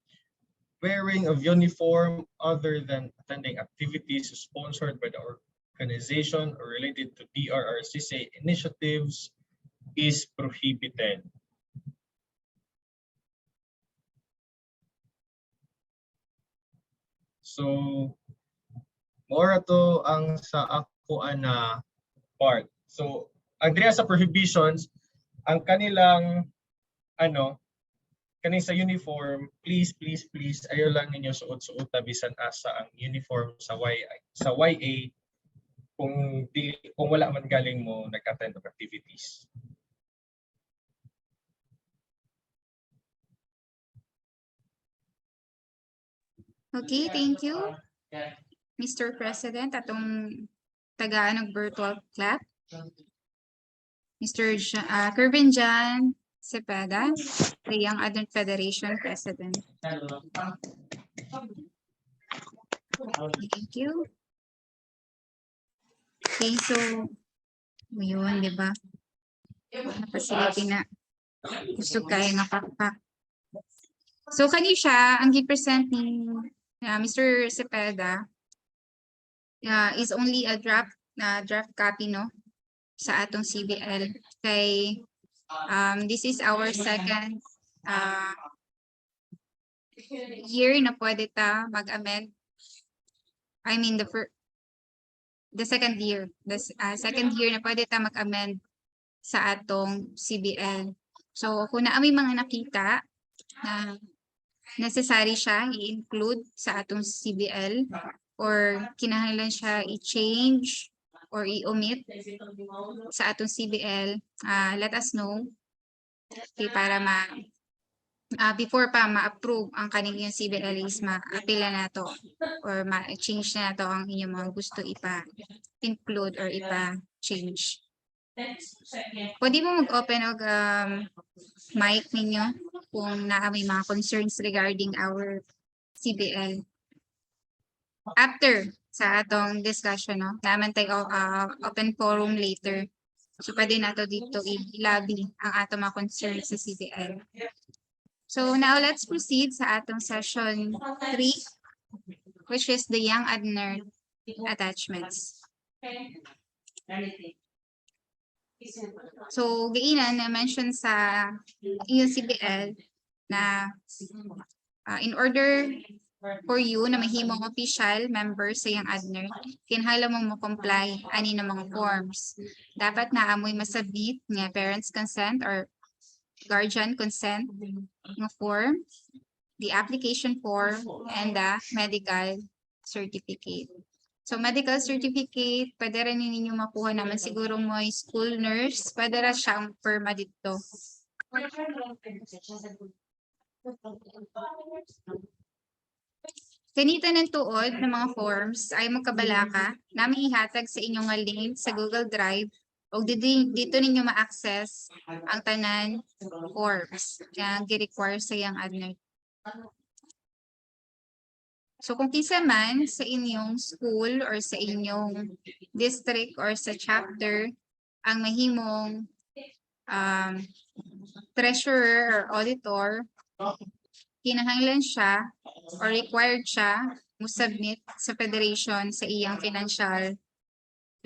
wearing of uniform other than attending activities sponsored by the organization or related to DRRCC initiatives is prohibited. So, mora to ang sa ako ana part. So, ang diya sa prohibitions, ang kanilang kaning sa uniform, please ayaw lang ninyo suot-suot bisan asa ang uniform sa YA kung wala man galing mo nag-attend of activities. Okay, thank you, Mr. President, atong tagaan ng virtual clap. Mr. Kervin John Cepeda, the YOUNG-ADNERT Federation President. Thank you. Okay, so, yun, di ba? Napasilipin na. Gusto kaya nga pakpak. So, kanina siya, ang gi-present ni Mr. Cepeda is only a draft copy, no? Sa atong CBL. Kay, this is our second year na pwede ta mag-amend. I mean, the second year. The second year na pwede ta mag-amend sa atong CBL. So, kung naamay mga nakita na necessary siya i-include sa atong CBL or kinahanglan siya i-change or i-omit sa atong CBL, let us know. Okay, para before pa ma-approve ang kanilang CBL is ma-apila na to or ma-change na to ang inyong mga gusto ipa-include or ipa-change. Pwede mo mag-open og mic ninyo kung may mga concerns regarding our CBL. After sa atong discussion, no? Naman tayo open forum later. So, pwede na to dito i-lobby ang atong mga concerns sa CBL. So, So now let's proceed sa atong session 3, which is the YOUNG-ADNERT attachments. So giinan na mention sa iyong CBL na in order for you na mahimong official member sa YOUNG-ADNERT, kinahanglan mo mo-comply ani ng mga forms. Dapat na amoy masubmit nga parents consent or guardian consent ng form, the application form, and the medical certificate. So medical certificate, pwede rin ninyo makuha naman siguro mo school nurse, pwede rin siyang perma dito. Kanita ng tuod ng mga forms ay magkabalaka na may ihatag sa inyong nga link sa Google Drive o dito ninyo ma-access ang tanan forms na gi-require sa YOUNG-ADNERT. So kung kinsa man sa inyong school or sa inyong district or sa chapter ang mahimong treasurer or auditor, kinahanglan siya or required siya mo-submit sa federation sa iyang financial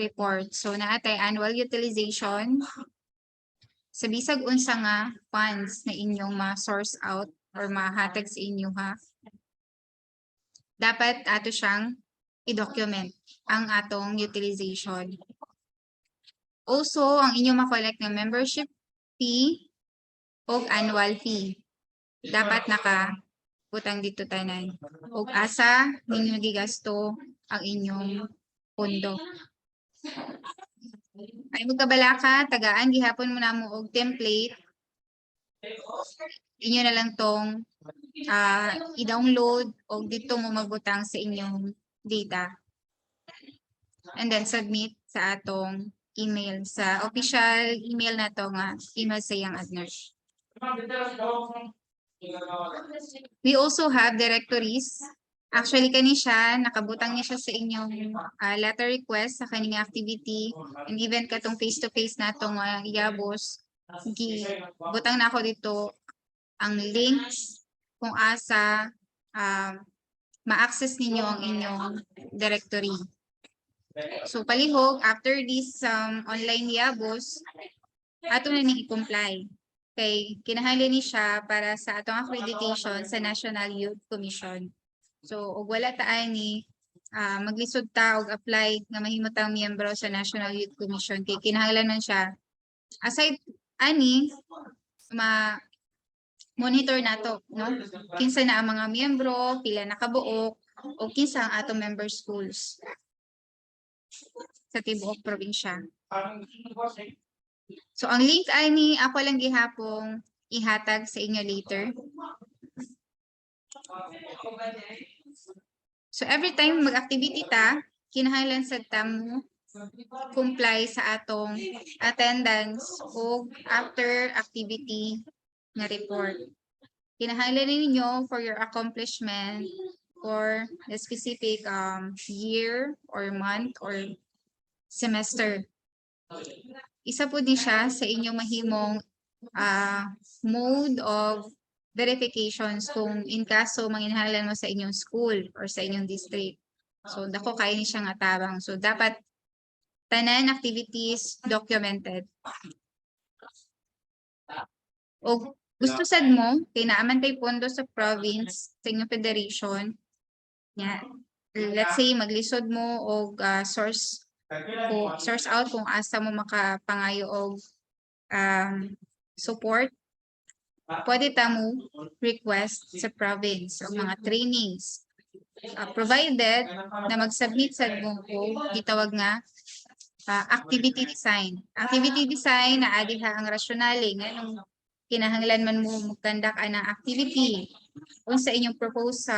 report. So naatay annual utilization sa bisag unsa nga funds na inyong ma-source out or mahatag sa inyo ha. Dapat ato siyang i-document ang atong utilization. Also, ang inyong ma-collect ng membership fee o annual fee. Dapat nakabutang dito tanan. O asa ninyo gigasto ang inyong pondo. Ay magkabalaka, tagaan gihapon mo na mo og template. Inyo na lang tong i-download o dito mo magbutang sa inyong data. And then submit sa atong email, sa official email na to nga email sa YOUNG-ADNERT. We also have directories. Actually, kani siya, nakabutang niya siya sa inyong letter request sa kaning activity. And even katong face-to-face na itong YABOS, butang na ako dito ang links kung asa ma-access ninyo ang inyong directory. So, palihog, after this online YABOS, ato na ni i-comply. Kay kinahanglan ni siya para sa atong accreditation sa National Youth Commission. So, og wala ta ani maglisod ta og apply nga mahimutang miyembro sa National Youth Commission kay kinahanglan man siya. Aside ani monitor nato, no? Kinsa na ang mga miyembro, pila nakabuok o kinsa ang atong member schools sa tibuok probinsya. So, ang link ay ni ako lang gihapong ihatag sa inyo later. So, every time mag-activity ta, kinahanglan sa tamo comply sa atong attendance o after activity na report. Kinahanglan ninyo for your accomplishment for the specific year or month or semester. Isa po din siya sa inyong mahimong mode of verifications kung in kaso manginahanglan mo sa inyong school or sa inyong district. So, dako kayo ni siya nga tabang. So, dapat tanan activities documented. O gusto sad mo, kay naaman tay pondo sa province, sa inyong federation, let's say maglisod mo og source out kung asa mo makapangayo og support, pwede ta mo request sa province o mga trainings. Provided na mag-submit sa mo o gitawag nga activity design. Activity design na adi ha ang rationale nga nung kinahanglan man mo mag-conduct ang activity kung sa inyong proposed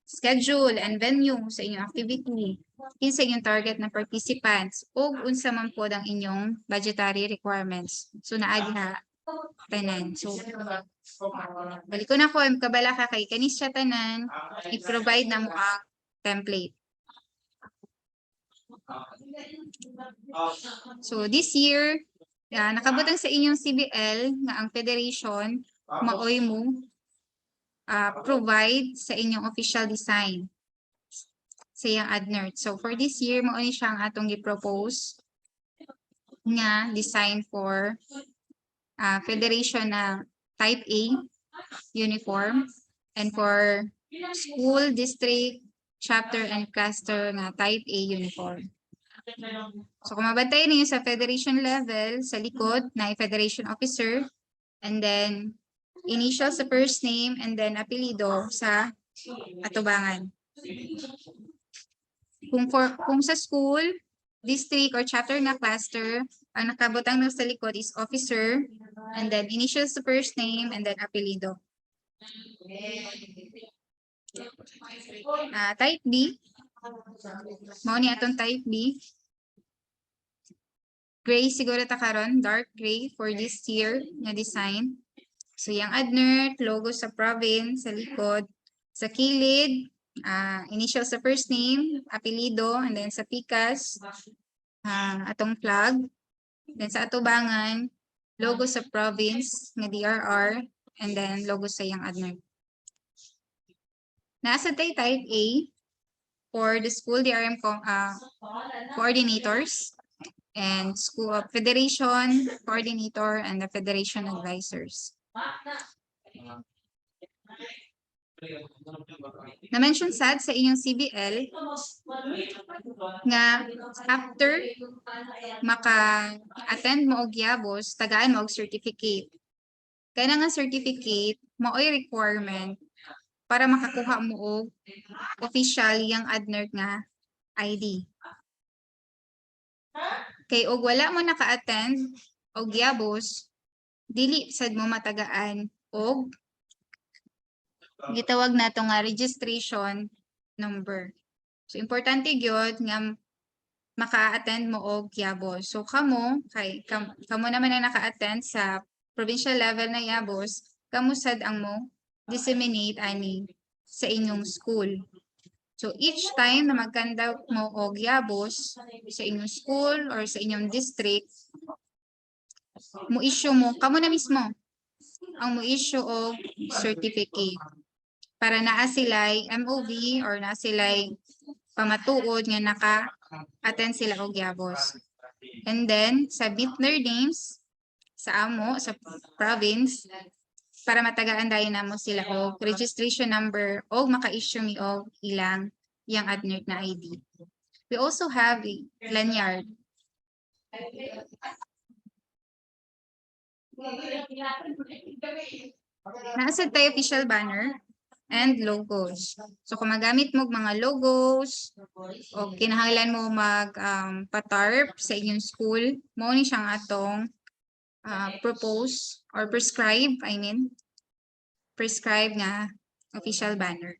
schedule and venue sa inyong activity, kinsa inyong target na participants o unsa man po ang inyong budgetary requirements. So naadi ha tanan. So balik ko na ko kabala ka kay kanis siya tanan, i-provide na mo ang template. So this year, nakabutang sa inyong CBL nga ang federation maoy mo provide sa inyong official design sa YOUNG-ADNERT. So for this year, mao ni siya ang atong gi-propose nga design for federation na type A uniform and for school, district, chapter, and cluster nga type A uniform. So kung mabantay ninyo sa federation level, sa likod na federation officer, and then initial sa first name, and then apelido sa atubangan. Kung sa school, district, or chapter na cluster, ang nakabutang sa likod is officer, and then initial sa first name, and then apelido. Type B, mao ni atong type B. Gray siguro ta karon, dark gray for this year nga design. So YOUNG-ADNERT, logo sa province, sa likod, sa kilid, initial sa first name, apelido, and then sa pikas, atong flag. Then sa atubangan, logo sa province, nga DRR, and then logo sa YOUNG-ADNERT. Nasa type A, for the school DRM coordinators, and school federation coordinator, and the federation advisors. Na-mention sad sa inyong CBL nga after maka-attend mo og YABOS, tagaan mo og certificate. Kaya nga certificate, mao'y requirement para makakuha mo og official YOUNG-ADNERT nga ID. Kay og wala mo naka-attend og YABOS, dili sad mo matagaan og gitawag nato nga registration number. So importante gyud nga maka-attend mo og YABOS. So kamo naman ang naka-attend sa provincial level na YABOS, kamo sad ang mo disseminate ani sa inyong school. So each time na mag-conduct mo og YABOS sa inyong school or sa inyong district, mo issue mo, kamo na mismo ang mo issue og certificate para naa sila'y MOV or naa sila'y pamatuod nga naka-attend sila og YABOS. And then submit their names sa amo sa province para matagaan dayon namo sila og registration number o maka-issue mi og ilang YOUNG-ADNERT na ID. We also have a lanyard. Nasa tayo official banner and logos. So kung magamit mo mga logos o kinahanglan mo patarp sa inyong school, mo ni siyang atong propose or prescribe nga official banner.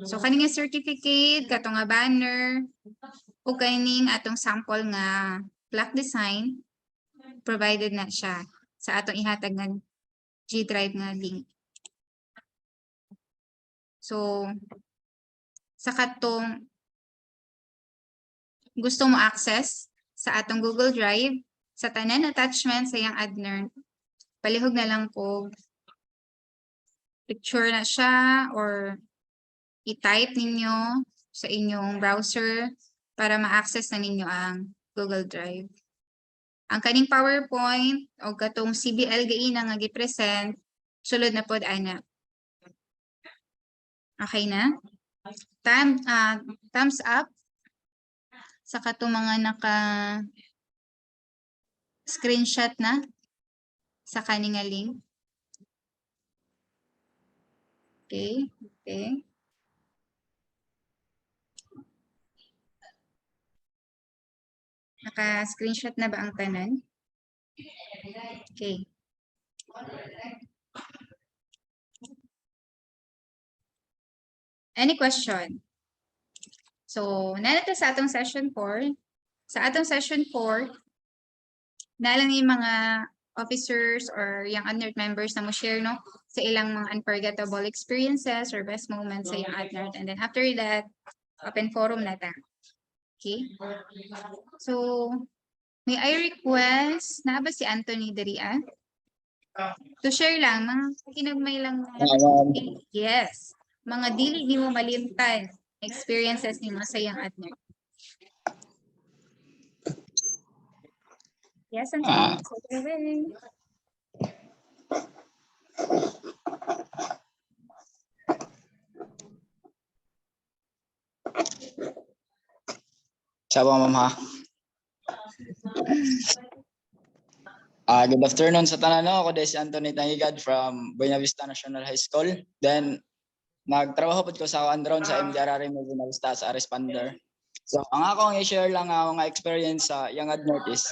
So kaning certificate, katong nga banner, o kaning atong sample nga plaque design, provided na siya sa atong ihatag nga G-Drive nga link. So, sa katong gusto mo access sa atong Google Drive, sa tanan attachment sa YOUNG-ADNERT, palihog na lang ko picture na siya or i-type ninyo sa inyong browser para ma-access na ninyo ang Google Drive. Ang kaning PowerPoint o katong CBL gaina nga gi-present, sulod na pod ana. Okay na? Thumbs up sa katong mga naka-screenshot na sa kaning nga link. Okay. Naka-screenshot na ba ang tanan? Okay. Any question? So, nalata sa atong session 4. Sa atong session 4, nalang yung mga officers or YOUNG-ADNERT members na mo share no sa ilang mga unforgettable experiences or best moments sa YOUNG-ADNERT. And then after that, open forum na ta. Okay? So, may I request, na ba si Anthony Daria? To share lang, mga kinagmay lang na, yes, mga dili ni mo malimtan experiences ni mo sa YOUNG-ADNERT. Yes, and take it away. Sawa ma'am ha. Good afternoon sa tanan. Ako si Anthony Tangigad from Buena Vista National High School. Then nagtrabaho po ko sa Andron sa MDRR Buena Vista sa responder. So ang akong i-share lang ang mga experience sa YOUNG-ADNERT is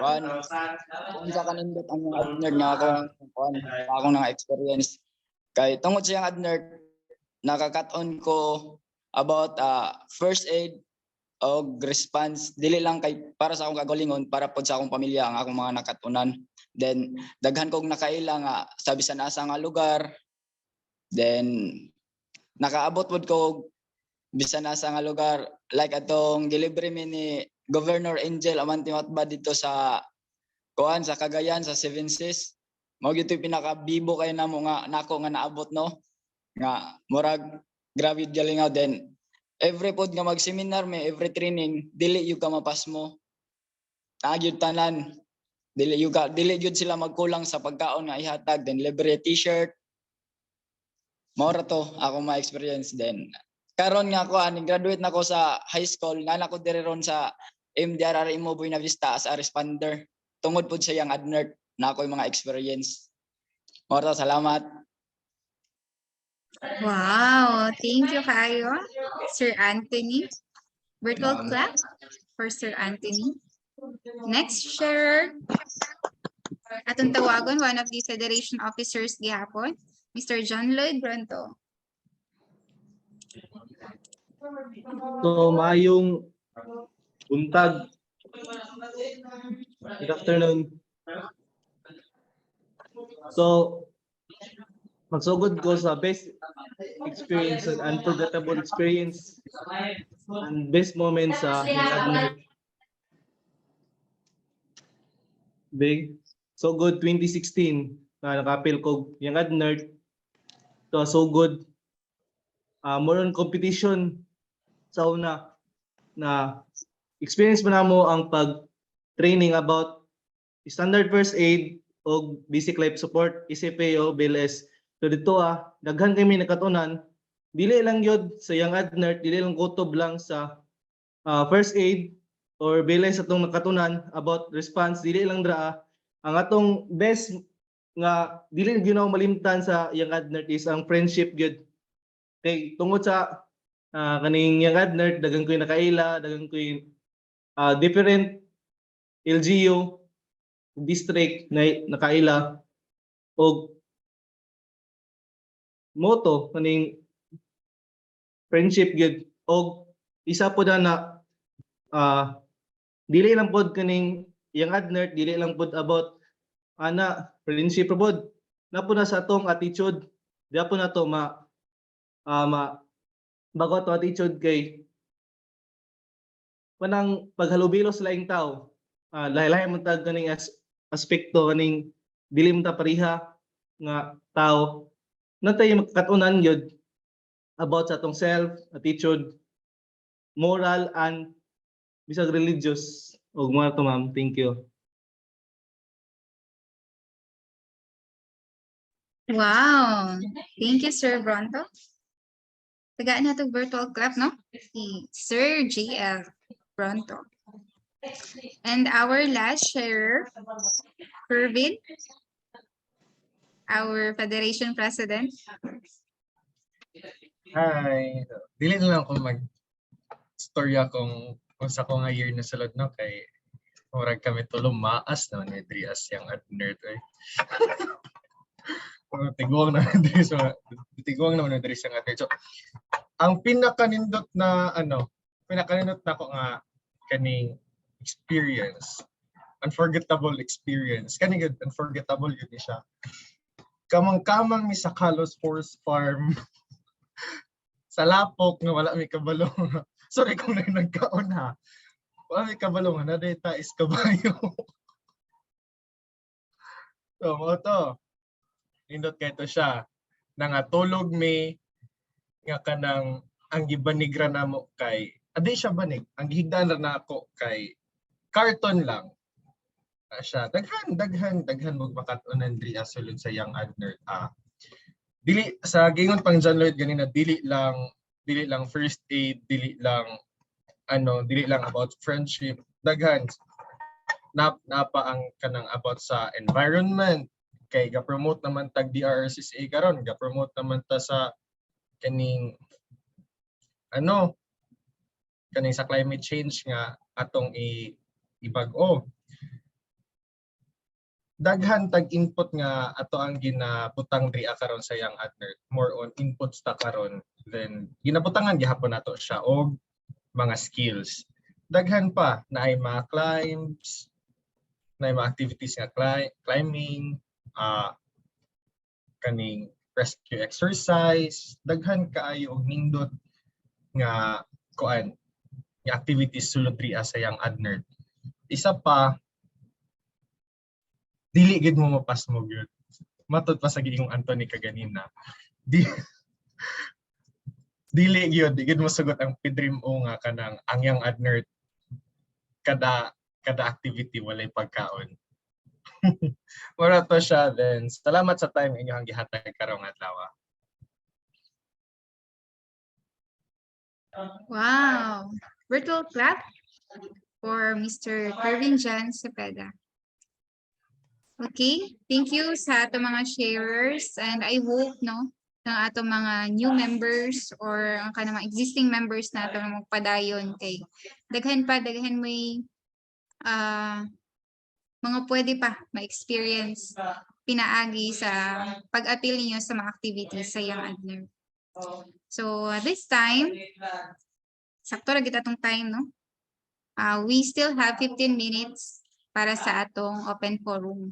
kung sa kanindot ang YOUNG-ADNERT nga akong nang experience. Kay tungod sa YOUNG-ADNERT nakakat-on ko about first aid o response dili lang kay para sa akong kagalingon para pod sa akong pamilya ang akong mga nakatunan. Then daghan kog nakaila nga sa bisan asa nga lugar. Then nakaabot pod ko bisan asa nga lugar like atong delivery ni Governor Angel Amantimatba dito sa kuan sa Cagayan sa Seven Seas. Mao gyud pinaka-bibo kay namo nga nako nga naabot no nga murag grabe galingaw. Then every pod nga mag-seminar may every training dili yung ka mapas mo. Nagyud tanan. Dili gyud sila magkulang sa pagkaon nga ihatag. Then libre t-shirt. Mao ra to ako ma-experience. Then karon nga ako graduate na ko sa high school, nana ko diri ron sa MDRR Buena Vista as a responder. Tungod pod sa YOUNG-ADNERT na ako yung mga experience. Mao ra, salamat. Wow, thank you kayo, Sir Anthony. Virtual clap for Sir Anthony. Next share. Atong tawagon, one of the Federation officers gihapon, Mr. John Lloyd Bronto. So, maayong buntag. Good afternoon. So, magsugod ko sa best experience and unforgettable experience and best moment sa YOUNG-ADNERT. Big. So good 2016 na nakapil ko YOUNG-ADNERT. So good. More on competition sa una na experience mo na mo ang pag-training about standard first aid o basic life support, SFAO, BLS. So dito daghan kami nakatunan, dili lang yun sa YOUNG-ADNERT, dili lang kutob lang sa first aid or BLS atong nakatunan about response, dili lang dra. Ang atong best nga dili gyud malimtan sa YOUNG-ADNERT is ang friendship gyud. Kay tungod sa kaning YOUNG-ADNERT, daghang ko'y nakaila, daghang ko'y different LGU district na nakaila og moto kaning friendship gyud. Og isa po na dili lang pod kaning YOUNG-ADNERT, dili lang pod about friendship pod na po na sa atong attitude. Diya po na to bago to attitude kay panang paghalubilo sa laing tao. Lahi-lahi man tag kaning aspekto kaning dili man ta pareha nga tao. Natay makatunan gyud about sa atong self, attitude, moral and bisag religious. Og mga to ma'am, thank you. Wow, thank you, Sir Bronto. Tagaan na itong virtual clap, no? Si Sir JL Bronto. And our last sharer, Kervin, our Federation President. Hi. Dili na lang ako mag-storya kung sa ko nga year na sulod no kay murag kami tulong maas na ni Drias YOUNG-ADNERT eh. Tiguang na diri sa tiguang naman diri sa YOUNG-ADNERT. So ang pinakanindot na pinakanindot na ko nga kaning experience, unforgettable experience. Kaning unforgettable yun siya. Kamang-kamang mi sa Carlos Horse Farm sa Lapok nga wala mi kabalo. Sorry kung nagkaon ha. Wala mi kabalo nga na data is kabayo. So, mo to. Nindot kay to siya. Nangatulog mi nga kanang ang gibanigra namo kay adi siya banig. Ang gihigdan na ako kay karton lang. Siya daghan mo makatunan diri sulod sa YOUNG-ADNERT. Dili sa gingon pang John Lloyd ganina dili lang first aid, dili lang about friendship. Daghan napa ang kanang about sa environment kay ga-promote naman tag DRRCCA karon, ga-promote naman ta sa kaning kaning sa climate change nga atong ibag-o. Daghan tag input nga ato ang ginabutang diri karon sa YOUNG-ADNERT. More on inputs ta karon, then ginabutangan gihapon nato siya og mga skills. Daghan pa naay mga climbs, naay mga activities nga climbing, kaning rescue exercise, daghan kaayo og nindot nga kuan nga activities sulod diri sa YOUNG-ADNERT. Isa pa, dili gid mo mapasmog yun. Matod pa sa giingong Anthony kaganina. Dili gid mo sugot ang pidrim o nga kanang ang YOUNG-ADNERT kada activity walay pagkaon. Mura to siya. Then salamat sa time inyong gihatag karong adlaw. Wow! Virtual clap for Mr. Kervin Jan Cepeda. Okay, thank you sa ato mga sharers, and I hope ng ato mga new members or ang kanang mga existing members na ato nga magpadayon kay daghan may mga pwede pa ma-experience pinaagi sa pag-appeal niyo sa mga activities sa YOUNG-ADNERT. So this time, sakto ra gid atong time, no? We still have 15 minutes para sa atong open forum.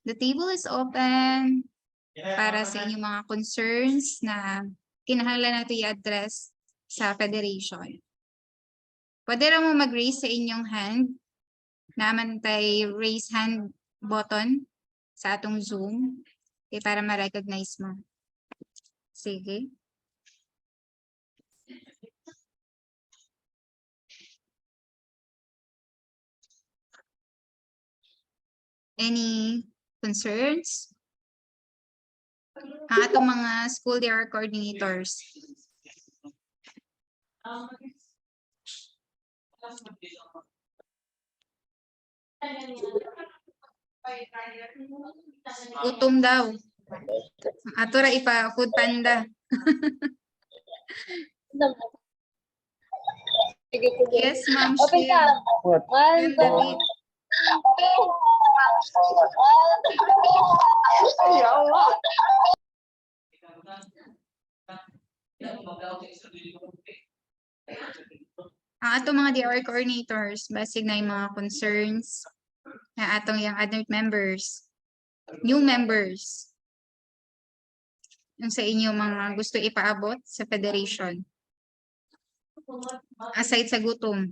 The table is open para sa inyong mga concerns na kinahanglan nato i-address sa federation. Pwede ra mo mag-raise sa inyong hand. Naman tay raise hand button sa atong Zoom para ma-recognize mo. Sige. Any concerns? Ang atong mga school DR coordinators. Gutom daw. Ato ra ipa food panda. Yes, Ma'am Open ka. Shil. 1, 2, Ang atong mga DR coordinators, basig na yung mga concerns na atong YOUNG-ADNERT members, new members, yung sa inyo mga gusto ipaabot sa federation. Aside sa gutom.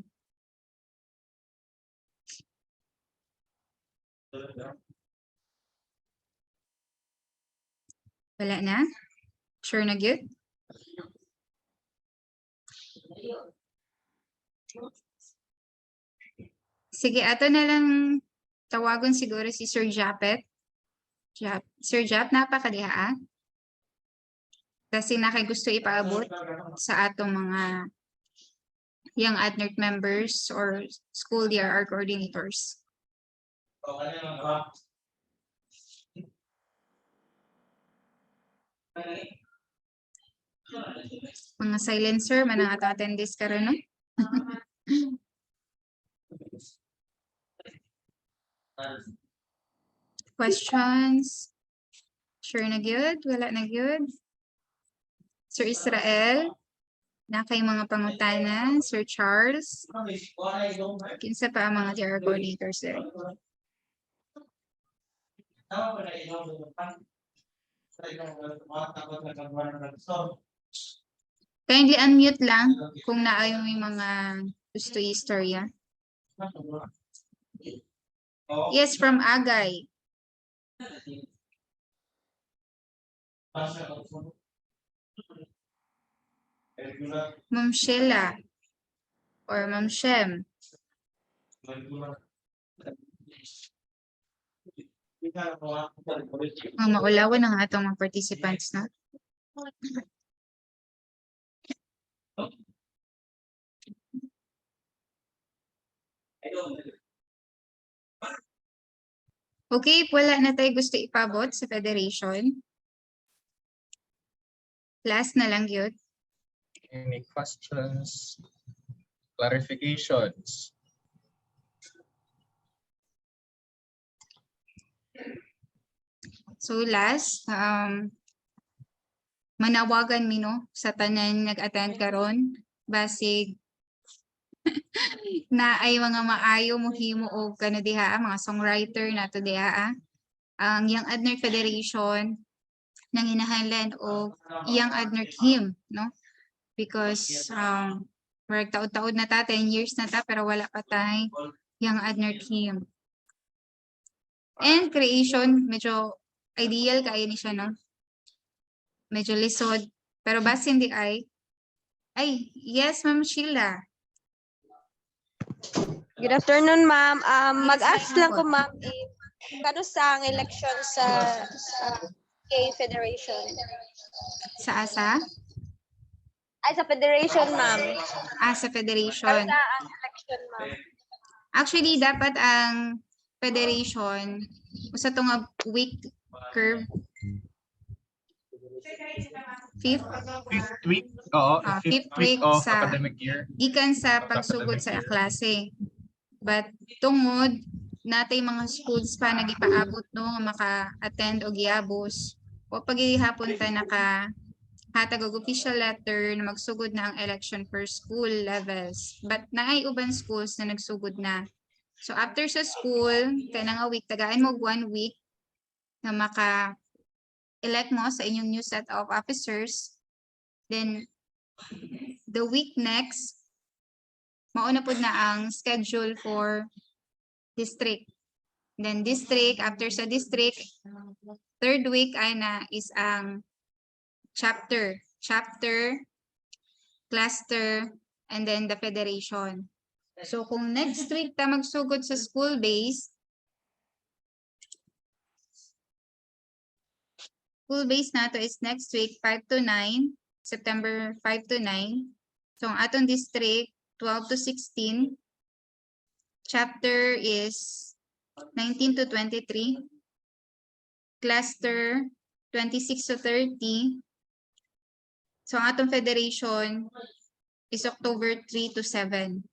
Wala na? Sure na good? Sige, ato na lang tawagon siguro si Sir Japet. Sir Jap, napakadiha. Kasi na kay gusto ipaabot sa atong mga YOUNG-ADNERT members or school DRR coordinators. Mga silencer, manang ato attendees karon, no? Questions? Sure na good? Wala na good? Sir Israel? Na kay mga pangutana? Sir Charles? Kinsa pa ang mga DR coordinators there? Kindly unmute lang kung naayon may mga gusto istorya. Yes, from Agay. Ma'am Sheila or Ma'am Shem. Ang maulawan ng atong mga participants na. Okay, wala na tayo gusto ipabot sa federation. Last na lang yun. Any questions? Clarifications? So last, manawagan mi no sa tanan nag-attend karon basig na ay mga maayo mohimo og kano diha mga songwriter nato diha ang YOUNG-ADNERT Federation nang hinahanglan og YOUNG-ADNERT hymn no because work taod-taod na ta 10 years na ta pero wala pa tay YOUNG-ADNERT hymn. And creation medyo ideal kaayo ni siya no. Medyo lisod pero base hindi ay yes Ma'am Sheila. Good afternoon, ma'am. Mag-ask Yes, lang ko, ma'am. ma'am, if kano sa ang election sa K-Federation? Sa asa? Ay, sa Federation, ma'am. Sa Kano federation. sa ang election, ma'am? Actually, dapat ang federation, usa to nga week curve. Fifth Fifth week, oo, fifth fifth week week of sa- academic year. gikan sa Of pagsugod sa academic year. klase. But tungod natay mga schools pa nagipaabot no nga maka-attend og YABOS. O pagihapon ta naka hatag og official letter na magsugod na ang election per school levels. But naay uban schools na nagsugod na. So after sa school, kaya nga week, tagaan mo 1 week na maka-elect mo sa inyong new set of officers. Then, the week next, mauna po na ang schedule for district. Then district, after sa district, third week ay na is ang chapter, cluster, and then the federation. So kung next week ta magsugod sa school base nato is next week 5 to 9, September 5 to 9. So ang atong district 12 to 16. Chapter is 19 to 23. Cluster 26 to 30. So ang atong federation is October 3 to 7.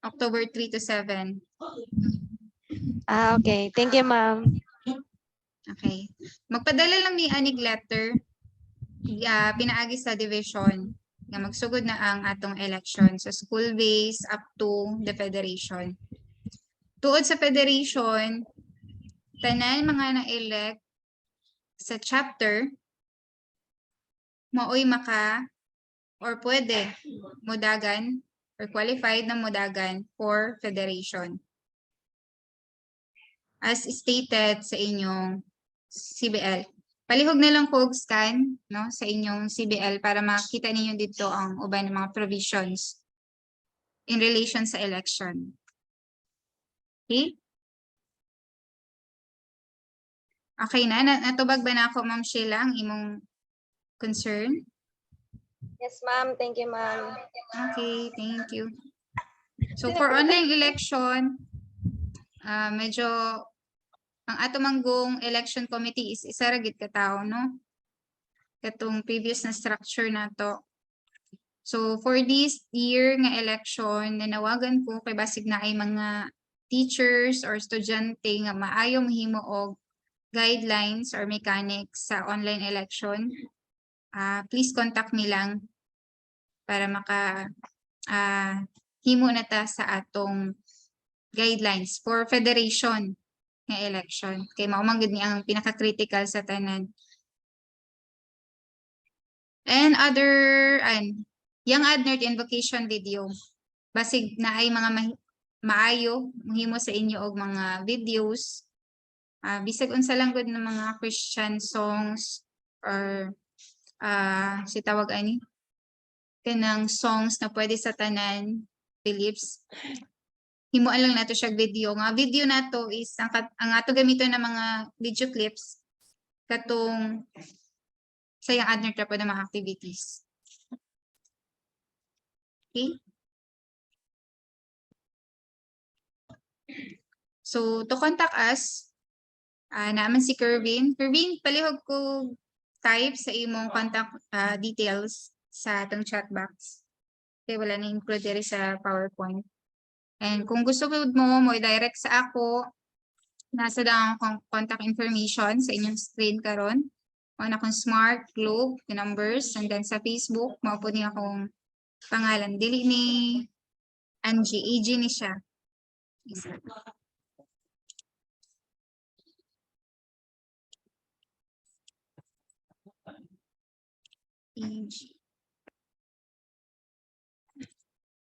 October 3 to 7. Okay. Thank you, ma'am. Okay. Magpadala lang ni anig letter pinaagi sa division nga magsugod na ang atong election sa school base up to the federation. Tuod sa federation, tanan mga na-elect sa chapter maoy maka or pwede mudagan or qualified na mudagan for federation. As stated sa inyong CBL. Palihog na lang po scan no, sa inyong CBL para makita ninyo dito ang uban ng mga provisions in relation sa election. Okay? Okay na? Natubag ba na ako, Ma'am Sheila, ang imong concern? Yes, ma'am. Thank you, ma'am. Okay, thank you. So for online election, medyo ang ato manggong election committee is isa ra gid ka tawo no. Katong previous na structure nato. So for this year nga election, nanawagan ko kay basig na ay mga teachers or estudyante nga maayo mahimo og guidelines or mechanics sa online election. Please contact me lang para maka himo na ta sa atong guidelines for federation nga election. Kay mao man gid ni ang pinaka-critical sa tanan. And other YOUNG-ADNERT invocation video. Basig na ay mga maayo mohimo sa inyo og mga videos. Bisag unsa lang gud ng mga Christian songs or si tawag ani kanang songs na pwede sa tanan beliefs. Himuan lang nato siya video. Nga video nato is ang ato gamiton na mga video clips katong sa YOUNG-ADNERT ra po na mga activities. Okay? So, to contact us, naman si Kervin. Kervin, palihog ko type sa imong contact details sa atong chat box. Okay, wala na include diri sa PowerPoint. And kung gusto mo i-direct sa ako, nasa daang contact information sa inyong screen karon. Mao na akong Smart, Globe, the numbers, and then sa Facebook, mao po niya akong pangalan. Dili ni Angie, AG ni siya. Isa.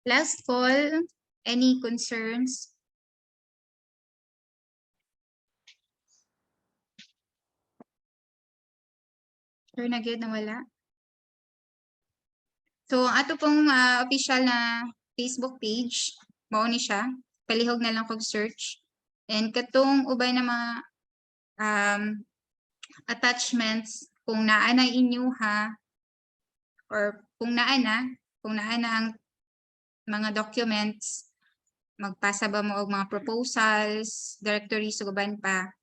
Last call, any concerns? Sure na gyud na wala. So, ato pong official na Facebook page, mao ni siya. Palihog na lang kog search. And katong ubay na mga attachments, kung naa na inyo ha, or kung naa na ang mga documents, magpasa ba mo og mga proposals, directories ug uban pa,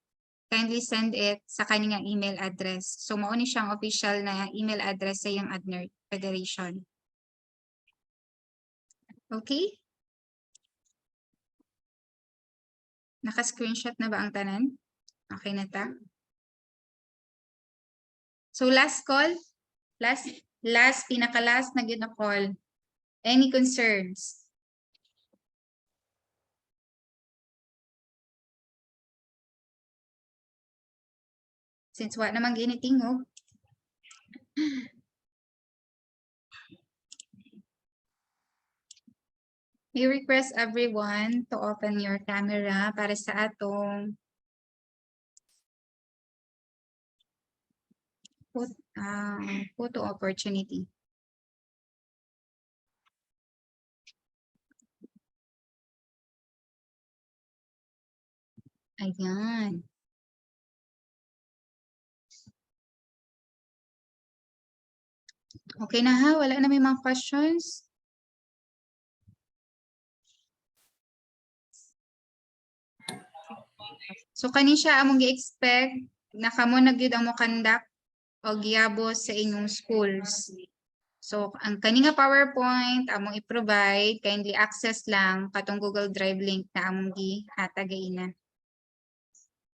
kindly send it sa kanilang email address. So mao ni siyang official na email address sa YOUNG-ADNERT Federation. Okay? Naka-screenshot na ba ang tanan? Okay na ta? So last call, pinaka-last na gyud na call. Any concerns? Since wa naman ginitingog. We request everyone to open your camera para sa atong photo opportunity. Ayan. Okay na ha? Wala na may mga questions? So kani siya among gi-expect na kamo na gyud ang mo conduct og YABOS sa inyong schools. So ang kani nga PowerPoint among i-provide, kindly access lang katong Google Drive link na among gihatag ina.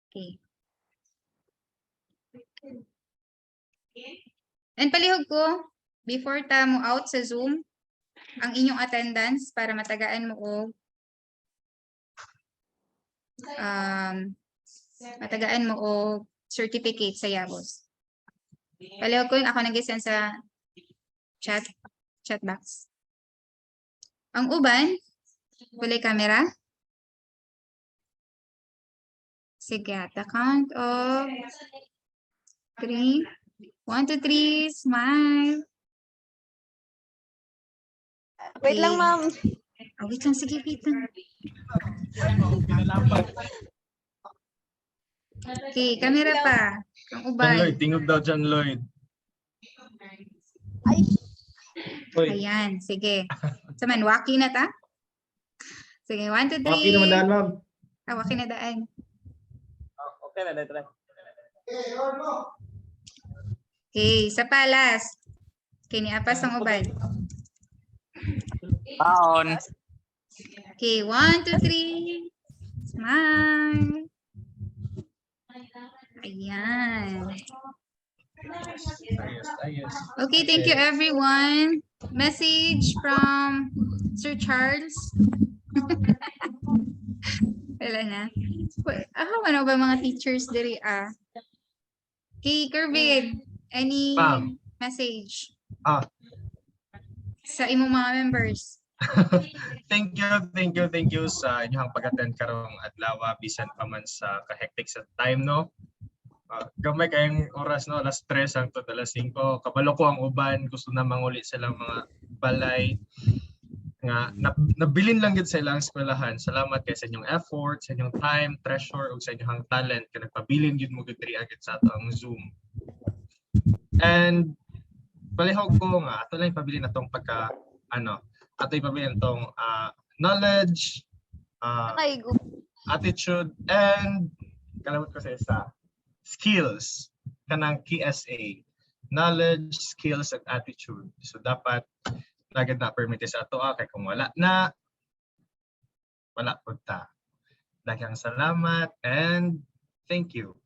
Okay. And palihog ko before ta mo out sa Zoom ang inyong attendance para matagaan mo og certificate sa YABOS. Palihog ko ako nag-send sa chat box. Ang uban, walay camera. Sige, at the count of 3. 1, 2, 3, smile. Wait lang, ma'am. Wait lang, sige, wait lang. Okay, camera pa. Ang John uban. Lloyd, tingog daw John Lloyd. Ay, Ayan, sige. Saman, waki na ta? Sige, 1, 2, 3. Okay naman daan, ma'am. Waki na daan. Okay na, try. Okay, sa palas. Kiniapas ang uban. Baon. Okay, 1, 2, 3. Smile. Ayan. Okay, thank you everyone. Message from Sir Charles. Wala na. Ano ba mga teachers diri Okay, Kervin, any Ma'am. message? sa imong mga members. Thank you sa inyong pag-attend karong adlaw bisan pa man sa kahektik sa time no. Gamay kayong oras no, alas 3 hangtod alas 5. Kabalo ko ang uban gusto na manguli silang mga balay nga nabilin lang gid sa ilang eskwelahan. Salamat kay sa inyong effort, sa inyong time, treasure ug sa inyong talent kay nagpabilin gid mo gid diri agad sa ato ang Zoom. And palihog ko nga ato lang pabilin atong pagka ato ipabilin atong knowledge, Ay, attitude, and kalamot ko sa isa, skills kanang KSA, knowledge, skills, and attitude. So dapat lagad na permit sa ato kay kung wala punta. Daghang salamat and thank you.